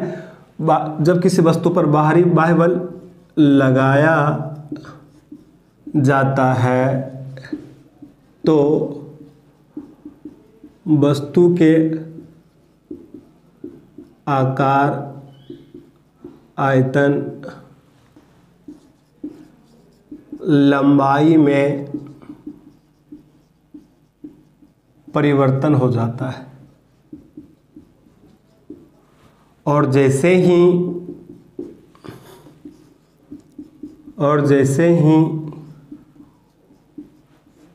जब किसी वस्तु पर बाह्य बल लगाया जाता है तो वस्तु के आकार, आयतन, लंबाई में परिवर्तन हो जाता है, और जैसे ही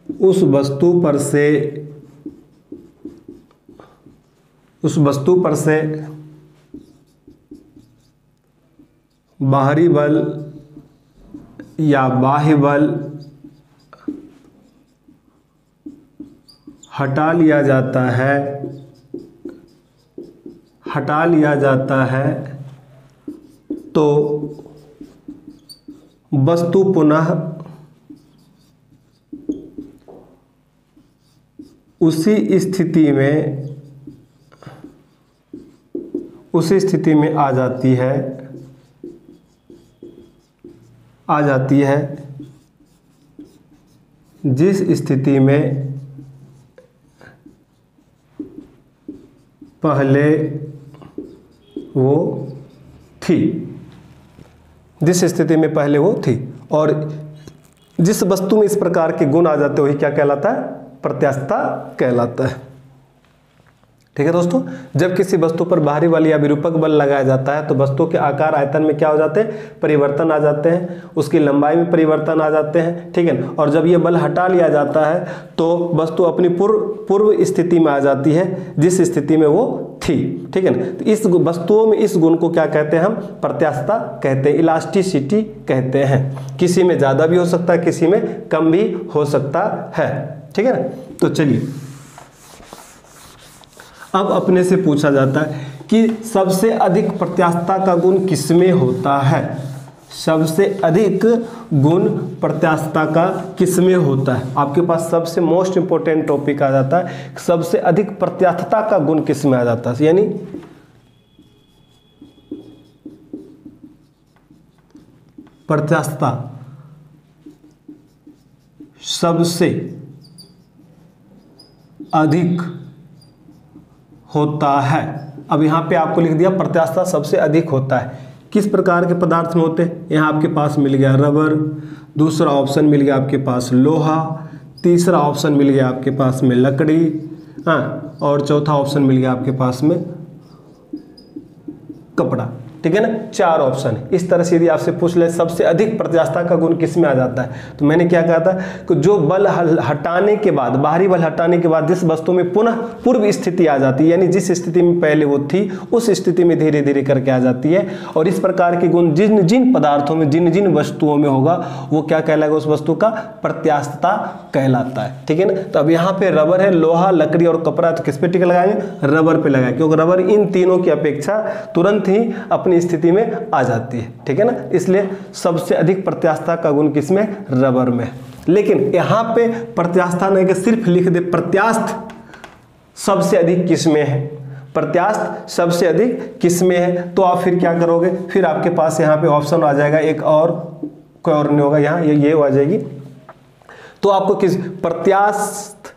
उस वस्तु पर से बाहरी बल या बाह्य बल हटा लिया जाता है तो वस्तु पुनः उसी स्थिति में आ जाती है जिस स्थिति में पहले वो थी। और जिस वस्तु में इस प्रकार के गुण आ जाते हैं वही क्या कहलाता है, प्रत्यास्थता कहलाता है। ठीक है दोस्तों, जब किसी वस्तु पर बाहरी बल या विरूपक बल लगाया जाता है तो वस्तु के आकार आयतन में क्या हो जाते हैं, परिवर्तन आ जाते हैं, उसकी लंबाई में परिवर्तन आ जाते हैं। ठीक है, और जब ये बल हटा लिया जाता है तो वस्तु अपनी पूर्व स्थिति में आ जाती है जिस स्थिति में वो थी। ठीक है ना, तो इस वस्तुओं में इस गुण को क्या कहते हैं, हम प्रत्यास्थता कहते हैं, इलास्टिसिटी कहते हैं। किसी में ज़्यादा भी हो सकता है, किसी में कम भी हो सकता है। ठीक है ना, तो चलिए अब अपने से पूछा जाता है कि सबसे अधिक प्रत्यास्थता का गुण किसमें होता है। सबसे अधिक गुण प्रत्यास्थता का किसमें होता है। आपके पास सबसे मोस्ट इंपोर्टेंट टॉपिक आ जाता है, सबसे अधिक प्रत्यास्थता का गुण किसमें आ जाता है, यानी प्रत्यास्थता सबसे अधिक होता है। अब यहाँ पे आपको लिख दिया प्रत्यास्थता सबसे अधिक होता है। किस प्रकार के पदार्थ में होते हैं, यहाँ आपके पास मिल गया रबर, दूसरा ऑप्शन मिल गया आपके पास लोहा, तीसरा ऑप्शन मिल गया आपके पास में लकड़ी, हाँ, और चौथा ऑप्शन मिल गया आपके पास में कपड़ा। ठीक ठीक है ना, 4 ऑप्शन। इस तरह से यदि आपसे पूछ ले सबसे अधिक प्रत्यास्थता का गुण किस में आ जाता है, तो मैंने क्या कहा था कि जो बल हटाने के बाद, बाहरी बल हटाने के बाद जिस वस्तु में पुनः पूर्व स्थिति आ जाती है, यानी जिस स्थिति में पहले वो थी उस स्थिति में धीरे धीरे करके आ जाती है। और इस प्रकार के गुण जिन जिन पदार्थों में, जिन जिन वस्तुओं में होगा वो क्या कहलाएगा, उस वस्तु का प्रत्यास्थता कहलाता है। ठीक है ना। तो अब यहाँ पे रबर है, लोहा, लकड़ी और कपड़ा, तो किस पे टिक लगाएंगे, रबर पे लगाएंगे, क्योंकि रबर इन तीनों की अपेक्षा तुरंत ही अपनी स्थिति में आ जाती है। ठीक है ना, इसलिए सबसे अधिक प्रत्यास्थता का गुण किसमें, रबर में। लेकिन यहाँ पे प्रत्यास्थता नहीं कि सिर्फ लिख दे प्रत्यास्थ सबसे अधिक किसमें है, प्रत्यास्थ सबसे अधिक किसमें है, तो आप फिर क्या करोगे, फिर आपके पास यहाँ पे ऑप्शन आ जाएगा एक और, कोई और नहीं होगा, यहाँ ये आ जाएगी। तो आपको किस प्रत्यास्थ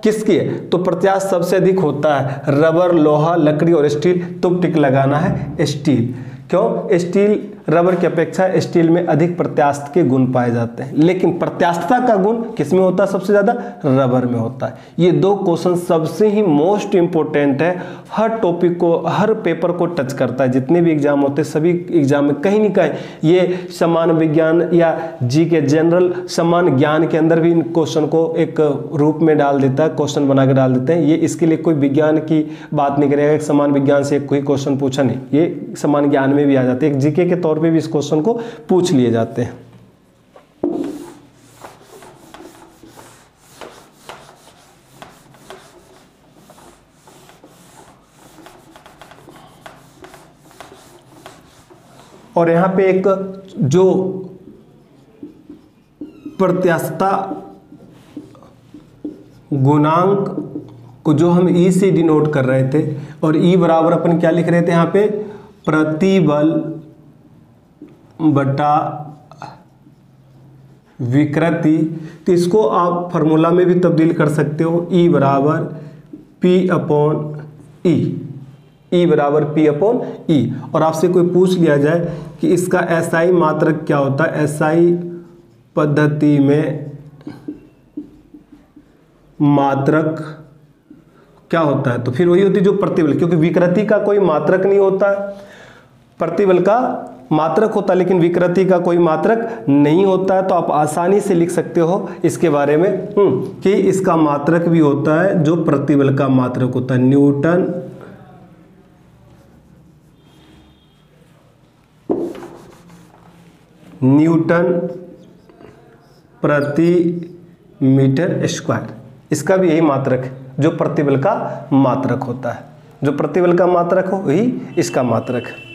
किसकी है, तो प्रत्यास्थ सबसे अधिक होता है रबर, लोहा, लकड़ी और स्टील, तो टिक लगाना है स्टील। क्यों, स्टील रबर की अपेक्षा स्टील में अधिक प्रत्यास्थ के गुण पाए जाते हैं। लेकिन प्रत्यास्थता का गुण किसमें होता है, सबसे ज्यादा रबर में होता है। ये 2 क्वेश्चन सबसे ही मोस्ट इंपोर्टेंट है, हर टॉपिक को, हर पेपर को टच करता है। जितने भी एग्जाम होते हैं सभी एग्जाम में कहीं न कहीं ये सामान्य विज्ञान या जी के जनरल सामान्य ज्ञान के अंदर भी इन क्वेश्चन को एक रूप में डाल देता है, क्वेश्चन बना के डाल देते हैं। ये इसके लिए कोई विज्ञान की बात नहीं करेगा, सामान्य विज्ञान से कोई क्वेश्चन पूछा नहीं, ये सामान्य ज्ञान में भी आ जाते हैं, एक जीके के तौर पे भी इस क्वेश्चन को पूछ लिए जाते हैं। और यहां पे एक जो प्रत्यास्थता गुणांक को जो हम ई से डिनोट कर रहे थे, और ई बराबर अपन क्या लिख रहे थे यहाँ पे, प्रतिबल बटा विकृति। तो इसको आप फार्मूला में भी तब्दील कर सकते हो, ई बराबर पी अपॉन ई, ई बराबर पी अपॉन ई। और आपसे कोई पूछ लिया जाए कि इसका एसआई मात्रक क्या होता है, एसआई पद्धति में मात्रक क्या होता है, तो फिर वही होती है जो प्रतिबल, क्योंकि विकृति का कोई मात्रक नहीं होता, प्रतिबल का मात्रक होता है लेकिन विकृति का कोई मात्रक नहीं होता है। तो आप आसानी से लिख सकते हो इसके बारे में कि इसका मात्रक भी होता है जो प्रतिबल का मात्रक होता है, न्यूटन प्रति मीटर स्क्वायर। इसका भी यही मात्रक है जो प्रतिबल का मात्रक होता है, जो प्रतिबल का मात्रक हो वही इसका मात्रक है।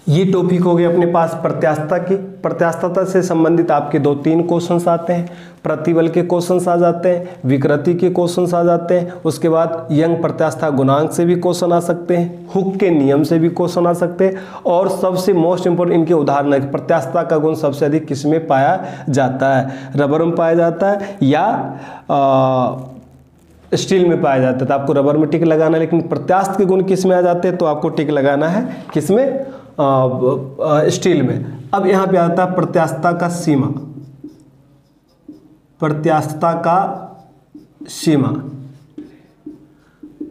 ये टॉपिक हो गया अपने पास प्रत्यास्थता की। प्रत्यास्थता से संबंधित आपके 2-3 क्वेश्चंस आते हैं, प्रतिबल के क्वेश्चंस आ जाते हैं, विकृति के क्वेश्चंस आ जाते हैं, उसके बाद यंग प्रत्यास्थता गुणांक से भी क्वेश्चन आ सकते हैं, हुक के नियम से भी क्वेश्चन आ सकते हैं, और सबसे मोस्ट इंपोर्टेंट इनके उदाहरण है। प्रत्यास्थता का गुण सबसे अधिक किसमें पाया जाता है, रबर में पाया जाता है या स्टील में पाया जाता है। तो आपको रबर में टिक लगाना है, लेकिन प्रत्यास्थ के गुण किस में आ जाते हैं तो आपको टिक लगाना है किसमें, स्टील में। अब यहां पे आता है प्रत्यास्थता का सीमा, प्रत्यास्थता का सीमा।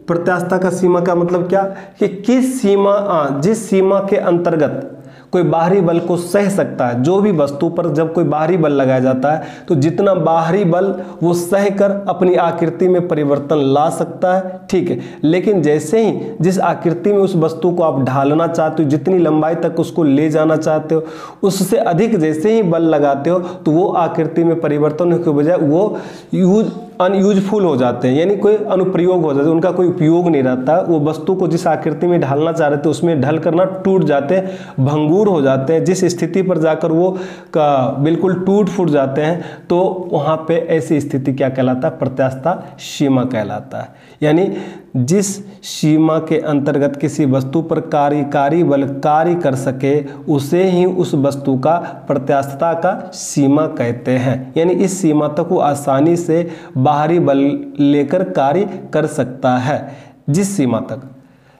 प्रत्यास्थता का सीमा का मतलब क्या कि किस सीमा, जिस सीमा के अंतर्गत कोई बाहरी बल को सह सकता है। जो भी वस्तु पर जब कोई बाहरी बल लगाया जाता है तो जितना बाहरी बल वो सह कर अपनी आकृति में परिवर्तन ला सकता है, ठीक है। लेकिन जैसे ही जिस आकृति में उस वस्तु को आप ढालना चाहते हो, जितनी लंबाई तक उसको ले जाना चाहते हो, उससे अधिक जैसे ही बल लगाते हो तो वो आकृति में परिवर्तन होने के बजाय वो अनयूजफुल हो जाते हैं, यानी कोई अनुप्रयोग हो जाता है, उनका कोई उपयोग नहीं रहता। वो वस्तु को जिस आकृति में ढालना चाह रहे थे उसमें ढल करना टूट जाते हैं, भंगूर हो जाते हैं, जिस स्थिति पर जाकर वो बिल्कुल टूट फूट जाते हैं, तो वहाँ पे ऐसी स्थिति क्या कहलाता है, प्रत्यास्थता सीमा कहलाता है। यानी जिस सीमा के अंतर्गत किसी वस्तु पर कार्यकारी बल कार्य कर सके उसे ही उस वस्तु का प्रत्यास्थता का सीमा कहते हैं। यानी इस सीमा तक वो आसानी से बाहरी बल लेकर कार्य कर सकता है, जिस सीमा तक।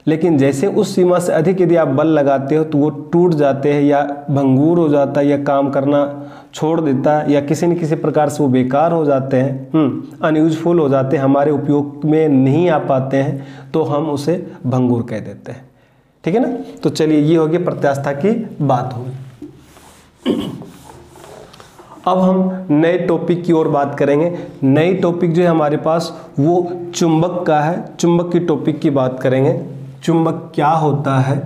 लेकिन जैसे उस सीमा से अधिक यदि आप बल लगाते हो तो वो टूट जाते हैं या भंगूर हो जाता है या काम करना छोड़ देता है या किसी न किसी प्रकार से वो बेकार हो जाते हैं, अनयूजफुल हो जाते हैं, हमारे उपयोग में नहीं आ पाते हैं, तो हम उसे भंगूर कह देते हैं। ठीक है ना। तो चलिए ये हो गई प्रत्यास्थता की बात होगी। अब हम नए टॉपिक की ओर बात करेंगे। नई टॉपिक जो है हमारे पास वो चुंबक का है। चुंबक की टॉपिक की बात करेंगे। चुंबक क्या होता है,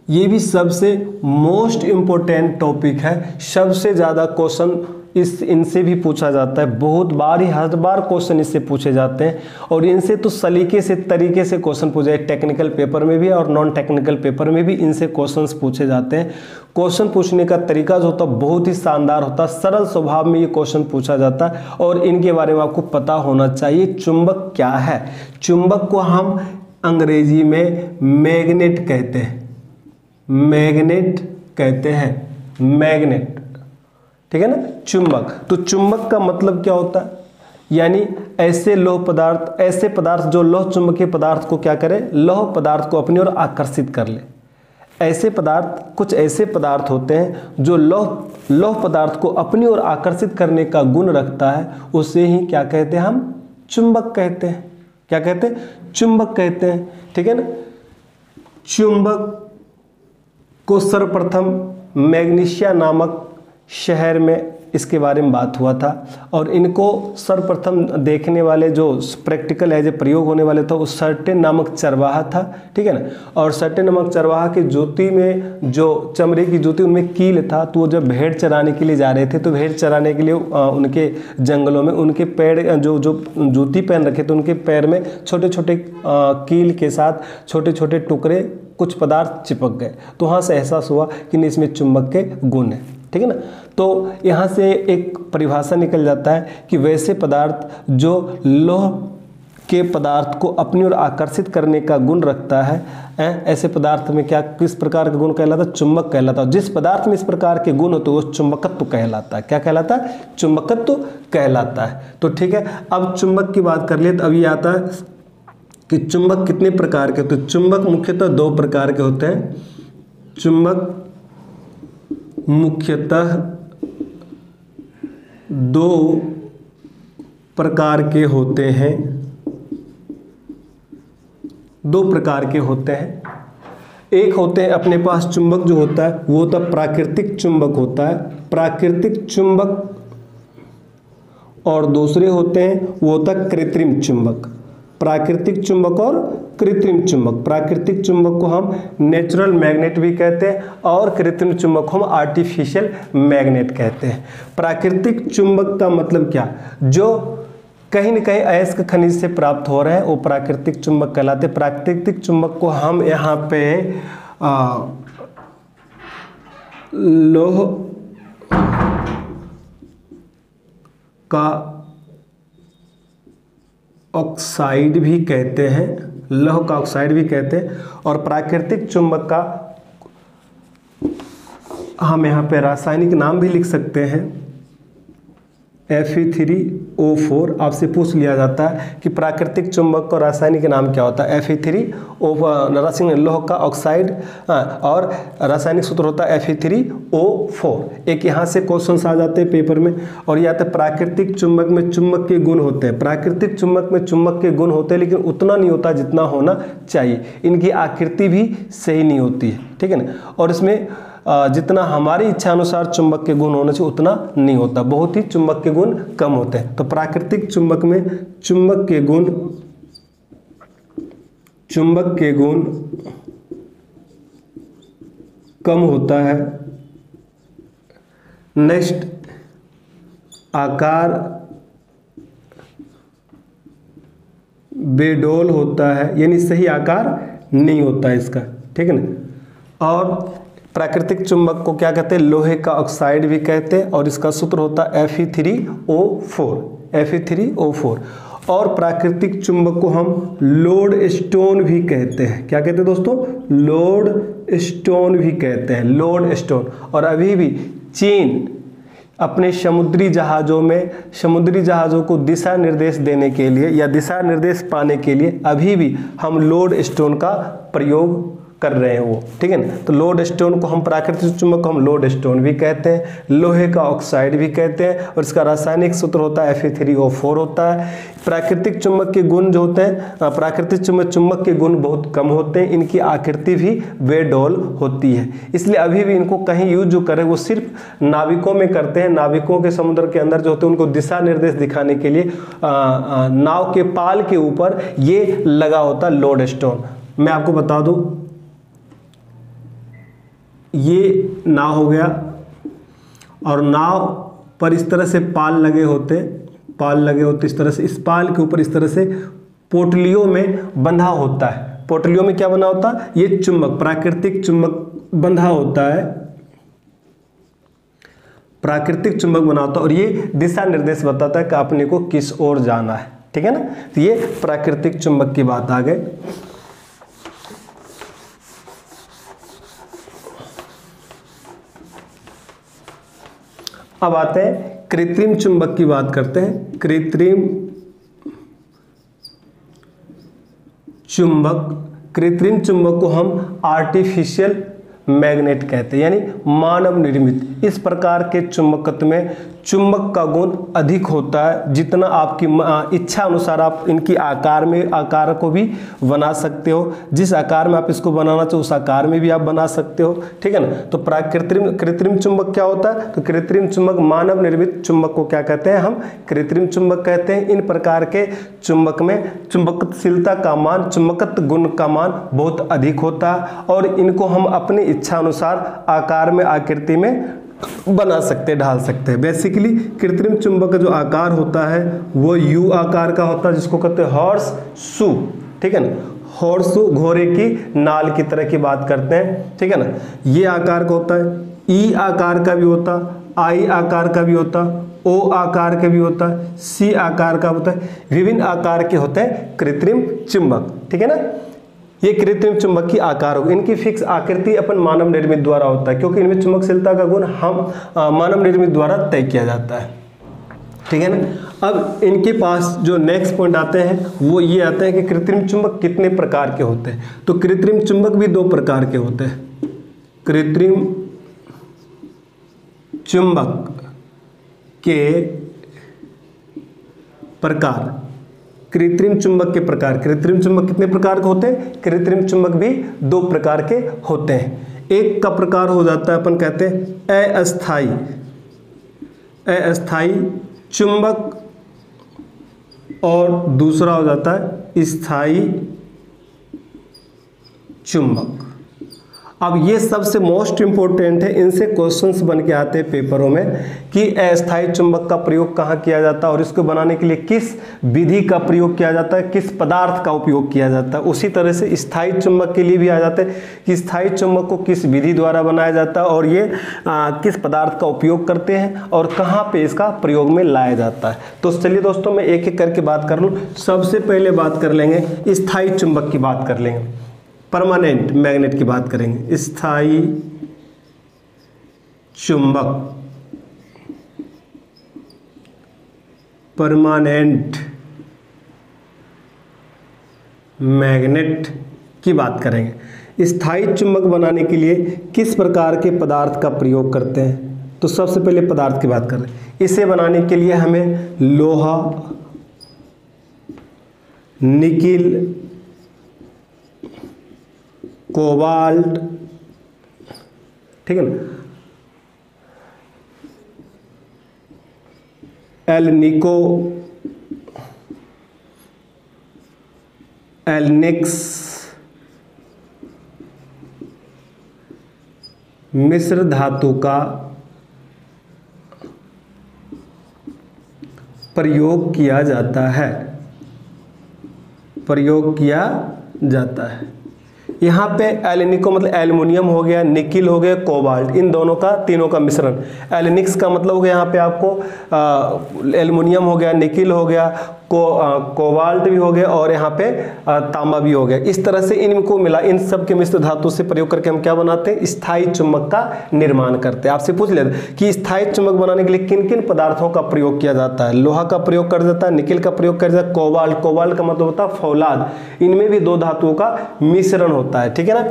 ये भी सबसे मोस्ट इम्पोर्टेंट टॉपिक है। सबसे ज़्यादा क्वेश्चन इनसे भी पूछा जाता है, बहुत बार ही हर बार क्वेश्चन इससे पूछे जाते हैं और इनसे तो सलीके से तरीके से क्वेश्चन पूछे जाए, टेक्निकल पेपर में भी और नॉन टेक्निकल पेपर में भी इनसे क्वेश्चंस पूछे जाते हैं। क्वेश्चन पूछने का तरीका जो होता है बहुत ही शानदार होता है, सरल स्वभाव में ये क्वेश्चन पूछा जाता है और इनके बारे में आपको पता होना चाहिए। चुंबक क्या है? चुंबक को हम अंग्रेजी में मैग्नेट कहते हैं, मैग्नेट कहते हैं, मैग्नेट। ठीक है ना। चुंबक, तो चुंबक का मतलब क्या होता है, यानी ऐसे लौह पदार्थ, ऐसे पदार्थ जो लौह चुंबकीय पदार्थ को क्या करे, लौह पदार्थ को अपनी ओर आकर्षित कर ले। ऐसे पदार्थ, कुछ ऐसे पदार्थ होते हैं जो लौह पदार्थ को अपनी ओर आकर्षित करने का गुण रखता है, उसे ही क्या कहते हैं, हम चुंबक कहते हैं। क्या कहते हैं? चुंबक कहते हैं। ठीक है ना। चुंबक को सर्वप्रथम मैग्नीशिया नामक शहर में इसके बारे में बात हुआ था और इनको सर्वप्रथम देखने वाले जो प्रैक्टिकल एज ए प्रयोग होने वाले था वो सर्टेन नामक चरवाहा था। ठीक है ना। और सर्टेन नामक चरवाहा की ज्योति में, जो चमड़े की ज्योति उनमें कील था, तो वो जब भेड़ चराने के लिए जा रहे थे तो भेड़ चराने के लिए उनके जंगलों में उनके पैर जो जूती पहन रखे थे उनके पैर में छोटे छोटे कील के साथ छोटे छोटे टुकड़े कुछ पदार्थ चिपक गए, तो वहाँ से एहसास हुआ कि नहीं इसमें चुंबक के गुण है। ठीक है ना। तो यहाँ से एक परिभाषा निकल जाता है कि वैसे पदार्थ जो लौह के पदार्थ को अपनी ओर आकर्षित करने का गुण रखता है, ऐसे पदार्थ में क्या, किस प्रकार का गुण कहलाता है? चुंबक कहलाता है। जिस पदार्थ में इस प्रकार के गुण होते हैं वो चुंबकत्व कहलाता है। क्या कहलाता है? चुंबकत्व कहलाता है। तो ठीक है, अब चुंबक की बात कर लिए तो अभी आता है कि चुंबक कितने प्रकार के होते हैं। चुंबक मुख्यतः दो प्रकार के होते हैं। चुंबक मुख्यतः दो प्रकार के होते हैं, दो प्रकार के होते हैं। एक होते हैं अपने पास चुंबक जो होता है वो होता है प्राकृतिक चुंबक होता है, प्राकृतिक चुंबक, और दूसरे होते हैं वो होता है कृत्रिम चुंबक। प्राकृतिक चुंबक और कृत्रिम चुंबक। प्राकृतिक चुंबक को हम नेचुरल मैग्नेट भी कहते हैं और कृत्रिम चुंबक को हम आर्टिफिशियल मैग्नेट कहते हैं। प्राकृतिक चुंबक का मतलब क्या, जो कहीं न कहीं अयस्क खनिज से प्राप्त हो रहे हैं वो प्राकृतिक चुंबक कहलाते हैं। प्राकृतिक चुंबक को हम यहाँ पे लौह का ऑक्साइड भी कहते हैं, लौह का ऑक्साइड भी कहते हैं। और प्राकृतिक चुंबक का हम यहाँ पे रासायनिक नाम भी लिख सकते हैं, Fe3O4। आपसे पूछ लिया जाता है कि प्राकृतिक चुंबक का रासायनिक नाम क्या होता है, Fe3O, रासायनिक लौह का ऑक्साइड, और रासायनिक सूत्र होता है Fe3O4। एक यहाँ से क्वेश्चन आ जाते हैं पेपर में। और यह आता है प्राकृतिक चुंबक में चुंबक के गुण होते हैं। प्राकृतिक चुंबक में चुंबक के गुण होते हैं लेकिन उतना नहीं होता जितना होना चाहिए, इनकी आकृति भी सही नहीं होती है। ठीक है ना। और इसमें जितना हमारी इच्छा अनुसार चुंबक के गुण होने चाहिए उतना नहीं होता, बहुत ही चुंबक के गुण कम होते हैं। तो प्राकृतिक चुंबक में चुंबक के गुण कम होता है। नेक्स्ट, आकार बेडोल होता है, यानी सही आकार नहीं होता है इसका। ठीक है ना। और प्राकृतिक चुंबक को क्या कहते हैं, लोहे का ऑक्साइड भी कहते हैं और इसका सूत्र होता है Fe3O4, Fe3O4। और प्राकृतिक चुंबक को हम लोड स्टोन भी कहते हैं। क्या कहते हैं दोस्तों? लोड स्टोन भी कहते हैं, लोड स्टोन। और अभी भी अपने समुद्री जहाज़ों को दिशा निर्देश देने के लिए या दिशा निर्देश पाने के लिए अभी भी हम लोड स्टोन का प्रयोग कर रहे हैं वो, ठीक है ना। तो लोड स्टोन को हम, प्राकृतिक चुंबक को हम लोड स्टोन भी कहते हैं, लोहे का ऑक्साइड भी कहते हैं, और इसका रासायनिक सूत्र होता है Fe3O4 होता है। प्राकृतिक चुंबक के गुण जो होते हैं, प्राकृतिक चुंबक के गुण बहुत कम होते हैं, इनकी आकृति भी बेडोल होती है, इसलिए अभी भी इनको कहीं यूज जो करें वो सिर्फ नाविकों में करते हैं। नाविकों के समुद्र के अंदर जो होते हैं उनको दिशा निर्देश दिखाने के लिए नाव के पाल के ऊपर ये लगा होता है लोड स्टोन। मैं आपको बता दूं, ये नाव हो गया और नाव पर इस तरह से पाल लगे होते इस तरह से, इस पाल के ऊपर इस तरह से पोटलियों में बंधा होता है। पोटलियों में क्या बना होता है, ये चुंबक, प्राकृतिक चुंबक बंधा होता है, प्राकृतिक चुंबक बना होता है, और ये दिशा निर्देश बताता है कि अपने को किस ओर जाना है, ठीक है ना। तो ये प्राकृतिक चुंबक की बात आ गई। अब आते हैं कृत्रिम चुंबक की बात करते हैं। कृत्रिम चुंबक को हम आर्टिफिशियल मैग्नेट कहते हैं, यानी मानव निर्मित। इस प्रकार के चुंबकत्व में चुंबक का गुण अधिक होता है, जितना आपकी इच्छा अनुसार आप इनकी आकार को भी बना सकते हो, जिस आकार में आप इसको बनाना चाहो उस आकार में भी आप बना सकते हो, ठीक है ना। तो कृत्रिम चुंबक क्या होता है, तो कृत्रिम चुंबक, मानव निर्मित चुंबक को क्या कहते हैं, हम कृत्रिम चुंबक कहते हैं। इन प्रकार के चुंबक में चुंबकशीलता का मान, चुंबकत्व गुण का मान बहुत अधिक होता है, और इनको हम अपनी इच्छा अनुसार आकार में, आकृति में बना सकते, ढाल सकते हैं। बेसिकली कृत्रिम चुंबक का जो आकार होता है वो यू आकार का होता है, जिसको कहते हैं हॉर्स शू, ठीक है ना। हॉर्स शू, घोड़े की नाल की तरह की बात करते हैं, ठीक है ना। ये आकार का होता है, ई आकार का भी होता, आई आकार का भी होता, ओ आकार का भी होता है, सी आकार का होता है, विभिन्न आकार के होते हैं कृत्रिम चुंबक, ठीक है ना। ये कृत्रिम चुंबक की आकार होगी, इनकी फिक्स आकृति अपन मानव निर्मित द्वारा होता है, क्योंकि इनमें चुंबकशीलता का गुण हम मानव निर्मित द्वारा तय किया जाता है, ठीक है ना। अब इनके पास जो नेक्स्ट पॉइंट आते हैं वो ये आते हैं कि कृत्रिम चुंबक कितने प्रकार के होते हैं। तो कृत्रिम चुंबक भी 2 प्रकार के होते हैं। कृत्रिम चुंबक के प्रकार, कृत्रिम चुंबक के प्रकार, कृत्रिम चुंबक कितने प्रकार के होते हैं, कृत्रिम चुंबक भी 2 प्रकार के होते हैं। एक का प्रकार हो जाता है, अपन कहते हैं अस्थाई चुंबक, और दूसरा हो जाता है स्थायी चुंबक। अब ये सबसे मोस्ट इंपॉर्टेंट है, इनसे क्वेश्चंस बन के आते हैं पेपरों में कि अस्थायी चुंबक का प्रयोग कहाँ किया जाता है और इसको बनाने के लिए किस विधि का प्रयोग किया जाता है, किस पदार्थ का उपयोग किया जाता है। उसी तरह से स्थायी चुंबक के लिए भी आ जाते हैं कि स्थायी चुंबक को किस विधि द्वारा बनाया जाता है और ये किस पदार्थ का उपयोग करते हैं और कहाँ पे इसका प्रयोग में लाया जाता है। तो चलिए दोस्तों, मैं एक एक करके बात कर लूँ। सबसे पहले बात कर लेंगे स्थायी चुंबक की बात कर लेंगे, परमानेंट मैग्नेट की बात करेंगे। स्थायी चुंबक, परमानेंट मैग्नेट की बात करेंगे। स्थायी चुंबक बनाने के लिए किस प्रकार के पदार्थ का प्रयोग करते हैं, तो सबसे पहले पदार्थ की बात कर रहे हैं। इसे बनाने के लिए हमें लोहा, निकिल, कोबाल्ट, ठीक है ना, एलनिको, एलनिक्स, मिश्र धातु का प्रयोग किया जाता है, यहाँ पे एल्निको मतलब एल्युमिनियम हो गया, निकिल हो गया, कोबाल्ट, इन दोनों का, तीनों का मिश्रण। एल्निक्स का मतलब हो गया यहाँ पे आपको एल्युमिनियम हो गया, निकिल हो गया, कोबाल्ट भी हो गया और यहाँ पे तांबा भी हो गया। इस तरह से इनको मिला, इन सब के मिश्र धातु से प्रयोग करके हम क्या बनाते हैं, स्थायी चुंबक का निर्माण करते हैं। आपसे पूछ लेते कि स्थायी चुंबक बनाने के लिए किन किन पदार्थों का प्रयोग किया जाता है। लोहा का प्रयोग कर जाता है, निकेल का प्रयोग कर जाता है, कोबाल्ट का मतलब होता है फौलाद, इनमें भी दो धातुओं का मिश्रण होता है, ठीक है ना।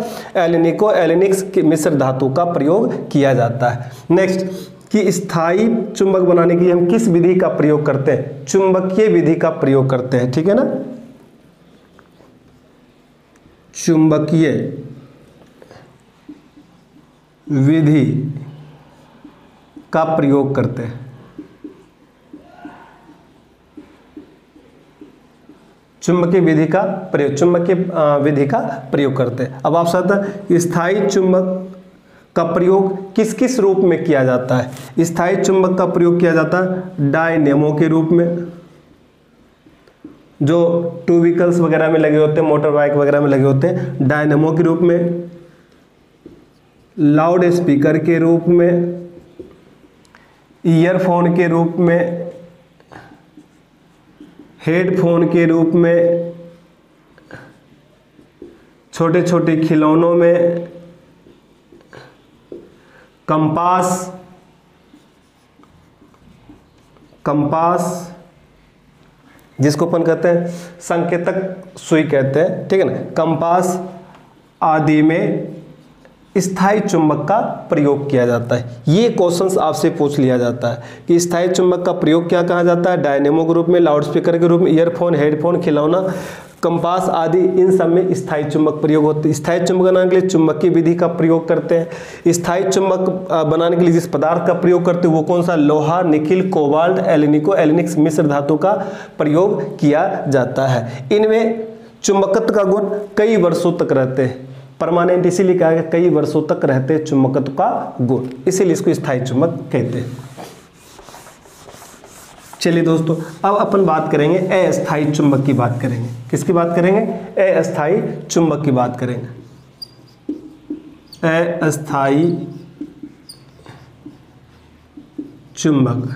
एलिनिको एलिनिक्स के मिश्र धातु का प्रयोग किया जाता है। नेक्स्ट कि स्थायी चुंबक बनाने के लिए हम किस विधि का प्रयोग करते हैं, चुंबकीय विधि का प्रयोग करते हैं, ठीक है ना, चुंबकीय विधि का प्रयोग करते हैं, चुंबकीय विधि का प्रयोग करते हैं। अब आप साथ स्थायी चुंबक का प्रयोग किस किस रूप में किया जाता है। स्थायी चुंबक का प्रयोग किया जाता है डायनेमो के रूप में, जो टू व्हीकल्स वगैरह में लगे होते हैं, मोटर बाइक वगैरह में लगे होते हैं, डायनेमो के रूप में, लाउड स्पीकर के रूप में, ईयरफोन के रूप में, हेडफोन के रूप में, छोटे छोटे खिलौनों में, कंपास जिसको अपन कहते हैं संकेतक सुई कहते हैं, ठीक है ना, कंपास आदि में स्थायी चुंबक का प्रयोग किया जाता है। ये क्वेश्चंस आपसे पूछ लिया जाता है कि स्थायी चुंबक का प्रयोग क्या कहा जाता है, डायनेमो के रूप में, लाउडस्पीकर के रूप में, ईयरफोन, हेडफोन, खिलौना, कंपास आदि, इन सब में स्थायी चुंबक प्रयोग होते हैं। स्थायी चुंबक बनाने के लिए चुंबकीय विधि का प्रयोग करते हैं। स्थायी चुंबक बनाने के लिए जिस पदार्थ का प्रयोग करते हैं वो कौन सा, लोहा, निकेल, कोबाल्ट, एलिनिको एलिनिक्स मिश्र धातु का प्रयोग किया जाता है। इनमें चुंबकत्व का गुण कई वर्षों तक रहते हैं, परमानेंट इसीलिए कहा गया कई वर्षों तक रहते हैं चुंबकत्व का गुण, इसीलिए इसको स्थायी चुंबक कहते हैं। चलिए दोस्तों, अब अपन बात करेंगे अस्थायी चुंबक की बात करेंगे। किसकी बात करेंगे, अस्थायी चुंबक की बात करेंगे। अस्थायी चुंबक,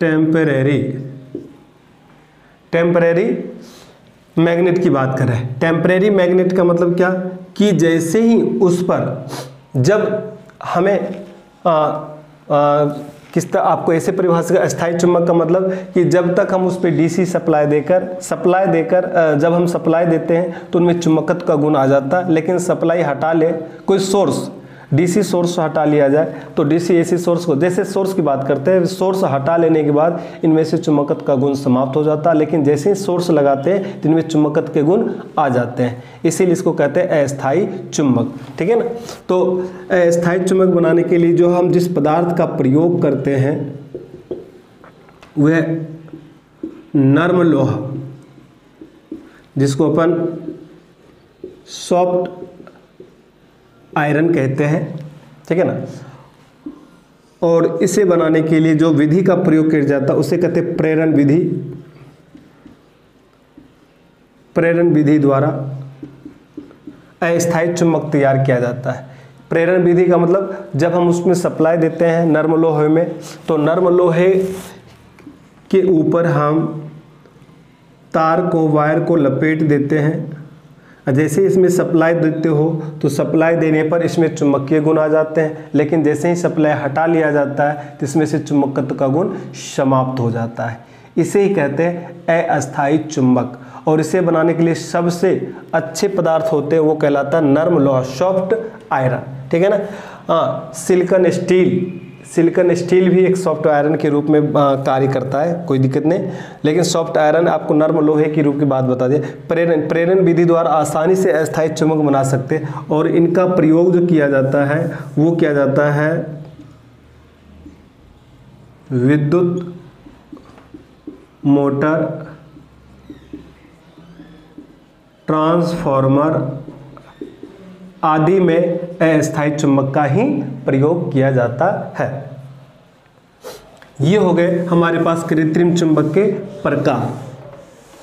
टेम्परेरी मैग्नेट की बात कर रहे हैं। टेम्परेरी मैग्नेट का मतलब क्या कि जैसे ही उस पर जब हमें आपको ऐसे परिभाषित अस्थायी चुंबक का मतलब कि जब तक हम उस पर डीसी सप्लाई देकर जब हम सप्लाई देते हैं तो उनमें चुंबकत्व का गुण आ जाता है, लेकिन सप्लाई हटा ले, कोई सोर्स डीसी सोर्स हटा लिया जाए तो डीसी एसी सोर्स को, जैसे सोर्स की बात करते हैं, सोर्स हटा लेने के बाद इनमें से चुंबकत्व का गुण समाप्त हो जाता है, लेकिन जैसे ही सोर्स लगाते हैं तो इनमें चुंबकत्व के गुण आ जाते हैं, इसीलिए इसको कहते हैं अस्थायी चुंबक, ठीक है ना। तो अस्थायी चुंबक बनाने के लिए जो हम जिस पदार्थ का प्रयोग करते हैं वह नर्म लोहा, जिसको अपन सॉफ्ट आयरन कहते हैं, ठीक है ना। और इसे बनाने के लिए जो विधि का प्रयोग किया जाता है उसे कहते हैं प्रेरण विधि। प्रेरण विधि द्वारा अस्थायी चुंबक तैयार किया जाता है। प्रेरण विधि का मतलब जब हम उसमें सप्लाई देते हैं नर्म लोहे में, तो नर्म लोहे के ऊपर हम तार को, वायर को लपेट देते हैं। जैसे इसमें सप्लाई देते हो तो सप्लाई देने पर इसमें चुंबकीय गुण आ जाते हैं, लेकिन जैसे ही सप्लाई हटा लिया जाता है तो इसमें से चुंबकत्व का गुण समाप्त हो जाता है। इसे ही कहते हैं अस्थायी चुंबक। और इसे बनाने के लिए सबसे अच्छे पदार्थ होते हैं वो कहलाता है नर्म लोहा, सॉफ्ट आयरन, ठीक है ना। सिलिकॉन स्टील भी एक सॉफ्ट आयरन के रूप में कार्य करता है, कोई दिक्कत नहीं, लेकिन सॉफ्ट आयरन आपको नर्म लोहे के रूप की बात बता दिए। प्रेरण विधि द्वारा आसानी से अस्थायी चुंबक बना सकते हैं और इनका प्रयोग जो किया जाता है वो किया जाता है विद्युत मोटर, ट्रांसफार्मर आदि में अस्थायी चुंबक का ही प्रयोग किया जाता है। ये हो गए हमारे पास कृत्रिम चुंबक के प्रकार,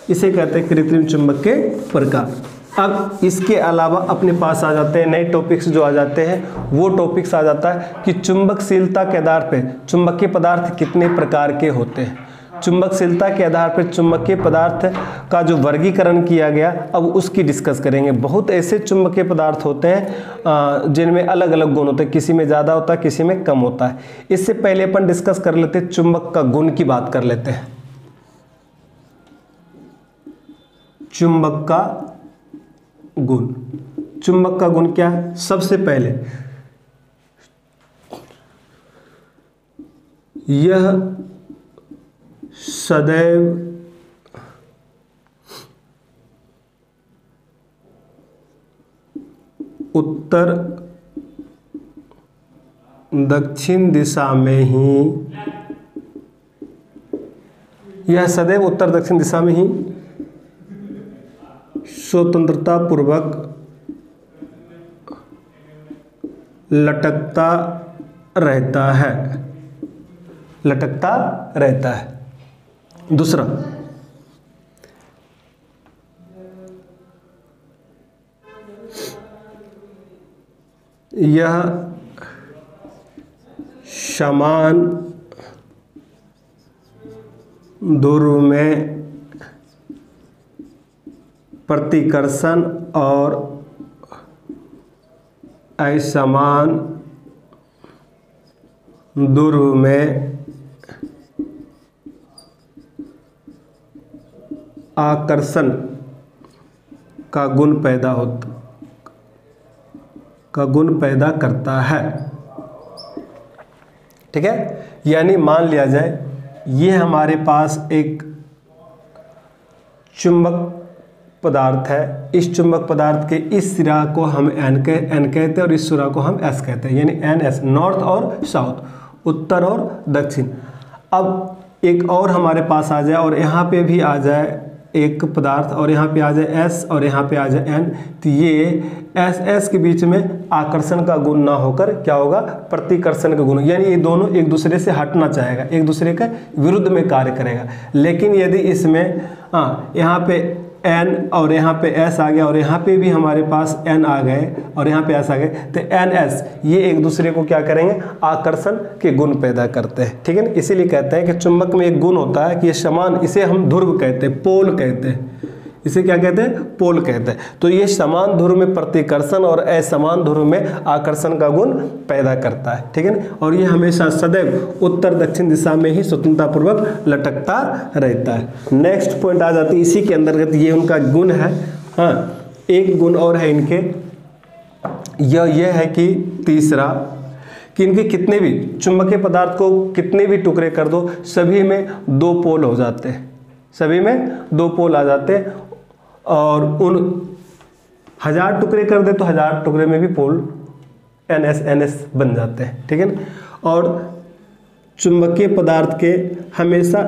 इसे कहते हैं कृत्रिम चुंबक के प्रकार। अब इसके अलावा अपने पास आ जाते हैं नए टॉपिक्स जो आ जाते हैं, वो टॉपिक्स आ जाता है कि चुंबकशीलता के आधार पर चुंबकीय पदार्थ कितने प्रकार के होते हैं। चुंबकशीलता के आधार पर चुंबकीय पदार्थ का जो वर्गीकरण किया गया, अब उसकी डिस्कस करेंगे। बहुत ऐसे चुंबकीय पदार्थ होते हैं जिनमें अलग अलग गुण होते हैं, किसी में ज़्यादा होता है, किसी में कम होता है। इससे पहले अपन डिस्कस कर लेते हैं, चुंबक का गुण की बात कर लेते हैं। चुंबक का गुण, चुंबक का गुण क्या है? सबसे पहले यह सदैव उत्तर दक्षिण दिशा में ही, यह सदैव उत्तर दक्षिण दिशा में ही स्वतंत्रता पूर्वक लटकता रहता है, लटकता रहता है। दूसरा, यह समान ध्रुव में प्रतिकर्षण और असमान ध्रुव में आकर्षण का गुण पैदा करता है। ठीक है, यानी मान लिया जाए ये हमारे पास एक चुंबक पदार्थ है, इस चुंबक पदार्थ के इस सिरा को हम एन कहते हैं और इस सिरा को हम एस कहते हैं, यानी एन एस, नॉर्थ और साउथ, उत्तर और दक्षिण। अब एक और हमारे पास आ जाए और यहाँ पे भी आ जाए एक पदार्थ और यहाँ पे आ जाए एस और यहाँ पे आ जाए एन, तो ये एस एस के बीच में आकर्षण का गुण ना होकर क्या होगा? प्रतिकर्षण का गुण, यानी ये दोनों एक दूसरे से हटना चाहेगा, एक दूसरे के विरुद्ध में कार्य करेगा। लेकिन यदि इसमें यहाँ पे एन और यहाँ पे एस आ गया और यहाँ पे भी हमारे पास एन आ गए और यहाँ पे एस आ गए, तो एन एस ये एक दूसरे को क्या करेंगे? आकर्षण के गुण पैदा करते हैं। ठीक है ना, इसीलिए कहते हैं कि चुंबक में एक गुण होता है कि ये समान, इसे हम ध्रुव कहते हैं, पोल कहते हैं, इसे क्या कहते हैं? पोल कहते हैं। तो ये समान ध्रुव में प्रतिकर्षण और असमान ध्रुव में आकर्षण का गुण पैदा करता है। ठीक है ना, और ये हमेशा सदैव उत्तर दक्षिण दिशा में ही स्वतंत्रतापूर्वक लटकता रहता है। नेक्स्ट पॉइंट आ जाती है इसी के अंतर्गत, ये उनका गुण है। हाँ, एक गुण और है इनके, यह है कि तीसरा, कि इनके कितने भी चुंबकीय पदार्थ को कितने भी टुकड़े कर दो, सभी में दो पोल हो जाते हैं, सभी में दो पोल आ जाते हैं, और उन 1000 टुकड़े कर दे तो 1000 टुकड़े में भी पोल एन एस बन जाते हैं। ठीक है ना, और चुंबकीय पदार्थ के हमेशा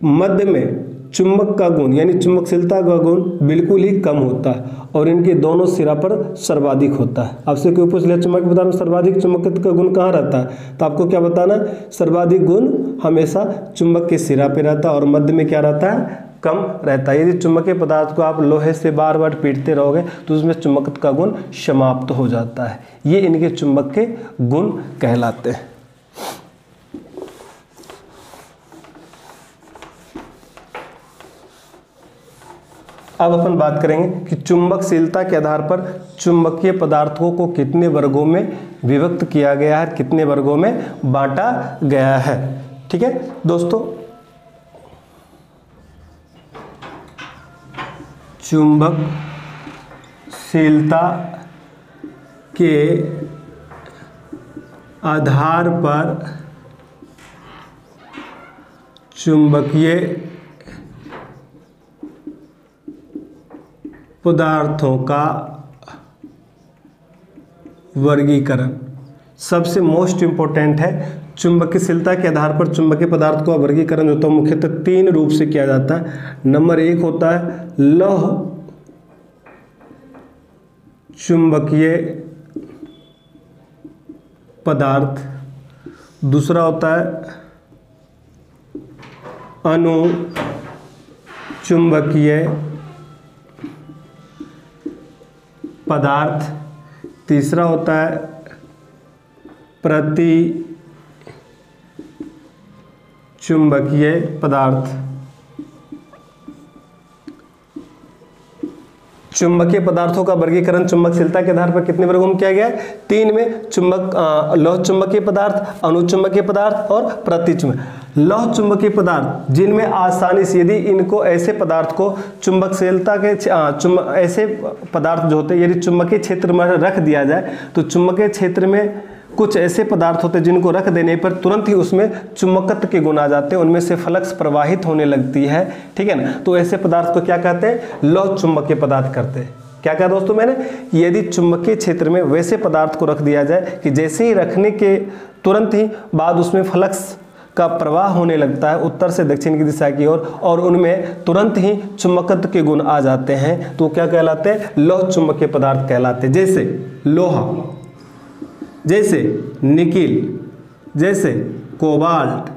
मध्य में चुंबक का गुण यानी चुंबकशीलता का गुण बिल्कुल ही कम होता है और इनके दोनों सिरा पर सर्वाधिक होता है। आपसे कोई पूछ ले चुंबकीय पदार्थ में सर्वाधिक चुंबकत्व का गुण कहाँ रहता है, तो आपको क्या बताना? सर्वाधिक गुण हमेशा चुंबक के सिरा पे रहता है और मध्य में क्या रहता है? कम रहता है। यदि चुंबकीय पदार्थ को आप लोहे से बार बार पीटते रहोगे तो उसमें चुंबकत्व का गुण समाप्त हो जाता है। ये इनके चुंबक के गुण कहलाते हैं। अब अपन बात करेंगे कि चुंबकशीलता के आधार पर चुंबकीय पदार्थों को कितने वर्गों में विभक्त किया गया है, कितने वर्गों में बांटा गया है। ठीक है दोस्तों, चुंबकशीलता के आधार पर चुंबकीय पदार्थों का वर्गीकरण सबसे मोस्ट इम्पोर्टेंट है। चुंबकशीलता के आधार पर चुंबकीय पदार्थ का वर्गीकरण होता है मुख्यतः 3 रूप से किया जाता है। नंबर 1 होता है लौह चुंबकीय पदार्थ, दूसरा होता है अणु चुंबकीय पदार्थ, तीसरा होता है प्रति चुंबकीय पदार्थ। चुंबकीय पदार्थों का वर्गीकरण चुंबकशीलता के आधार पर कितने वर्गों में किया गया है? 3 में, लौह चुंबकीय पदार्थ, अनुचुंबकीय पदार्थ और प्रतिचुंबकीय। लौह चुंबकीय पदार्थ जिनमें आसानी से, यदि इनको ऐसे पदार्थ को चुंबकशीलता के ऐसे पदार्थ जो होते हैं यदि चुंबकीय क्षेत्र में रख दिया जाए तो चुंबकीय क्षेत्र में कुछ ऐसे पदार्थ होते हैं जिनको रख देने पर तुरंत ही उसमें चुंबकत्व के गुण आ जाते हैं, उनमें से फ्लक्स प्रवाहित होने लगती है, ठीक है ना। तो ऐसे पदार्थ को क्या कहते हैं? लौह चुंबकीय पदार्थ करते हैं। क्या कहा दोस्तों मैंने? यदि चुंबकीय क्षेत्र में वैसे पदार्थ को रख दिया जाए कि जैसे ही रखने के तुरंत ही बाद उसमें फ्लक्स का प्रवाह होने लगता है उत्तर से दक्षिण की दिशा की ओर और उनमें तुरंत ही चुंबकत्व के गुण आ जाते हैं, तो क्या कहलाते हैं? लौह चुंबकीय पदार्थ कहलाते हैं। जैसे लोहा, जैसे निकिल, जैसे कोबाल्ट,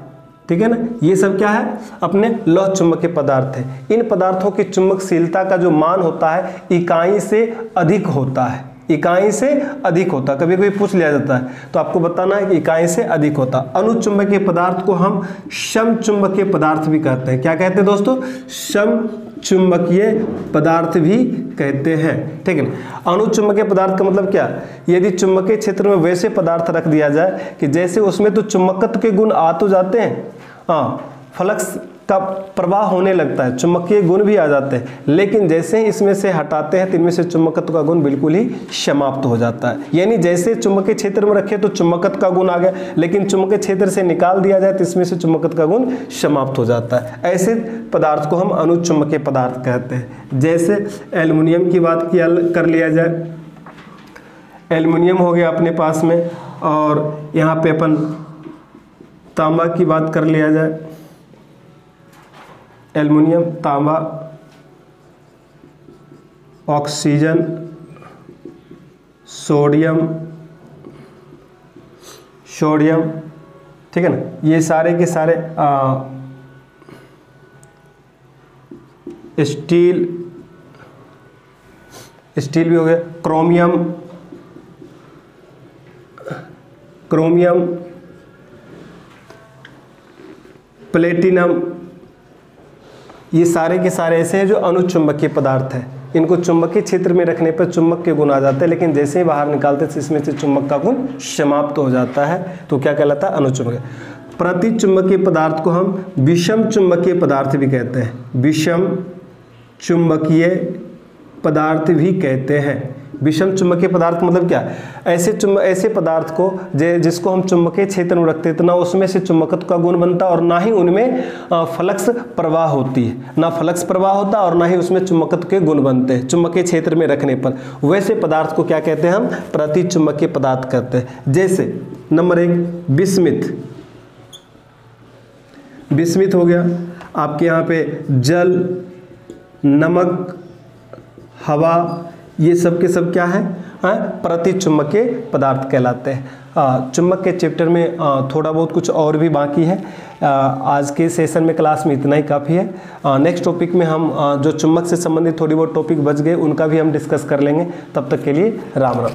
ठीक है ना, ये सब क्या है? अपने लौह चुंबकीय पदार्थ है। इन पदार्थों की चुंबकशीलता का जो मान होता है इकाई से अधिक होता है, इकाई से अधिक होता है। कभी कभी पूछ लिया जाता है तो आपको बताना है कि इकाई से अधिक होता है। अनुचुंबकीय पदार्थ को हम समचुंबकीय पदार्थ भी कहते हैं। क्या कहते हैं दोस्तों? समचुंबकीय पदार्थ भी कहते हैं, ठीक है ना। अनुचुंबकीय पदार्थ का मतलब क्या? यदि चुंबकीय क्षेत्र में वैसे पदार्थ रख दिया जाए कि जैसे उसमें तो चुंबकत्व के गुण आ तो जाते हैं, हाँ, फ्लक्स का प्रवाह होने लगता है, चुंबकीय गुण भी आ जाते हैं, लेकिन जैसे ही इसमें से हटाते हैं तो इनमें से चुंबकत्व का गुण बिल्कुल ही समाप्त हो जाता है। यानी जैसे चुंबकीय क्षेत्र में रखे तो चुंबकत्व का गुण आ गया, लेकिन चुंबकीय क्षेत्र से निकाल दिया जाए तो इसमें से चुंबकत्व का गुण समाप्त हो जाता है। ऐसे पदार्थ को हम अनुचुंबकीय पदार्थ कहते हैं। जैसे एल्युमिनियम की बात कर लिया जाए, एल्युमिनियम हो गया अपने पास में, और यहाँ पे अपन तांबा की बात कर लिया जाए, एल्युमिनियम, तांबा, ऑक्सीजन, सोडियम, ठीक है ना, ये सारे के सारे स्टील भी हो गया, क्रोमियम, प्लेटिनम, ये सारे के सारे ऐसे हैं जो अनुचुंबकीय पदार्थ हैं। इनको चुंबकीय क्षेत्र में रखने पर चुंबक के गुण आ जाते हैं, लेकिन जैसे ही बाहर निकालते हैं इसमें से चुंबक का गुण समाप्त हो जाता है, तो क्या कहलाता है? अनुचुंबकीय। प्रतिचुंबकीय पदार्थ को हम विषम चुंबकीय पदार्थ भी कहते हैं, विषम चुंबकीय पदार्थ भी कहते हैं। विषम चुंबकीय पदार्थ मतलब क्या? ऐसे पदार्थ को जिसको हम चुंबकीय क्षेत्र में रखते हैं तो ना उसमें से चुंबकत्व का गुण बनता और ना ही उनमें फ्लक्स प्रवाह होती है, ना फ्लक्स प्रवाह होता और ना ही उसमें चुंबकत्व के गुण बनते हैं चुंबकीय क्षेत्र में रखने पर। वैसे पदार्थ को क्या कहते हैं? हम प्रतिचुंबकीय पदार्थ कहते हैं। जैसे नंबर 1 बिस्मिथ हो गया आपके यहाँ पे, जल, नमक, हवा, ये सब के सब क्या है? प्रतिचुंबकीय पदार्थ कहलाते हैं। चुंबक के चैप्टर में थोड़ा बहुत कुछ और भी बाकी है। आज के सेशन में क्लास में इतना ही काफ़ी है। नेक्स्ट टॉपिक में हम जो चुंबक से संबंधित थोड़ी बहुत टॉपिक बच गए उनका भी हम डिस्कस कर लेंगे। तब तक के लिए राम राम।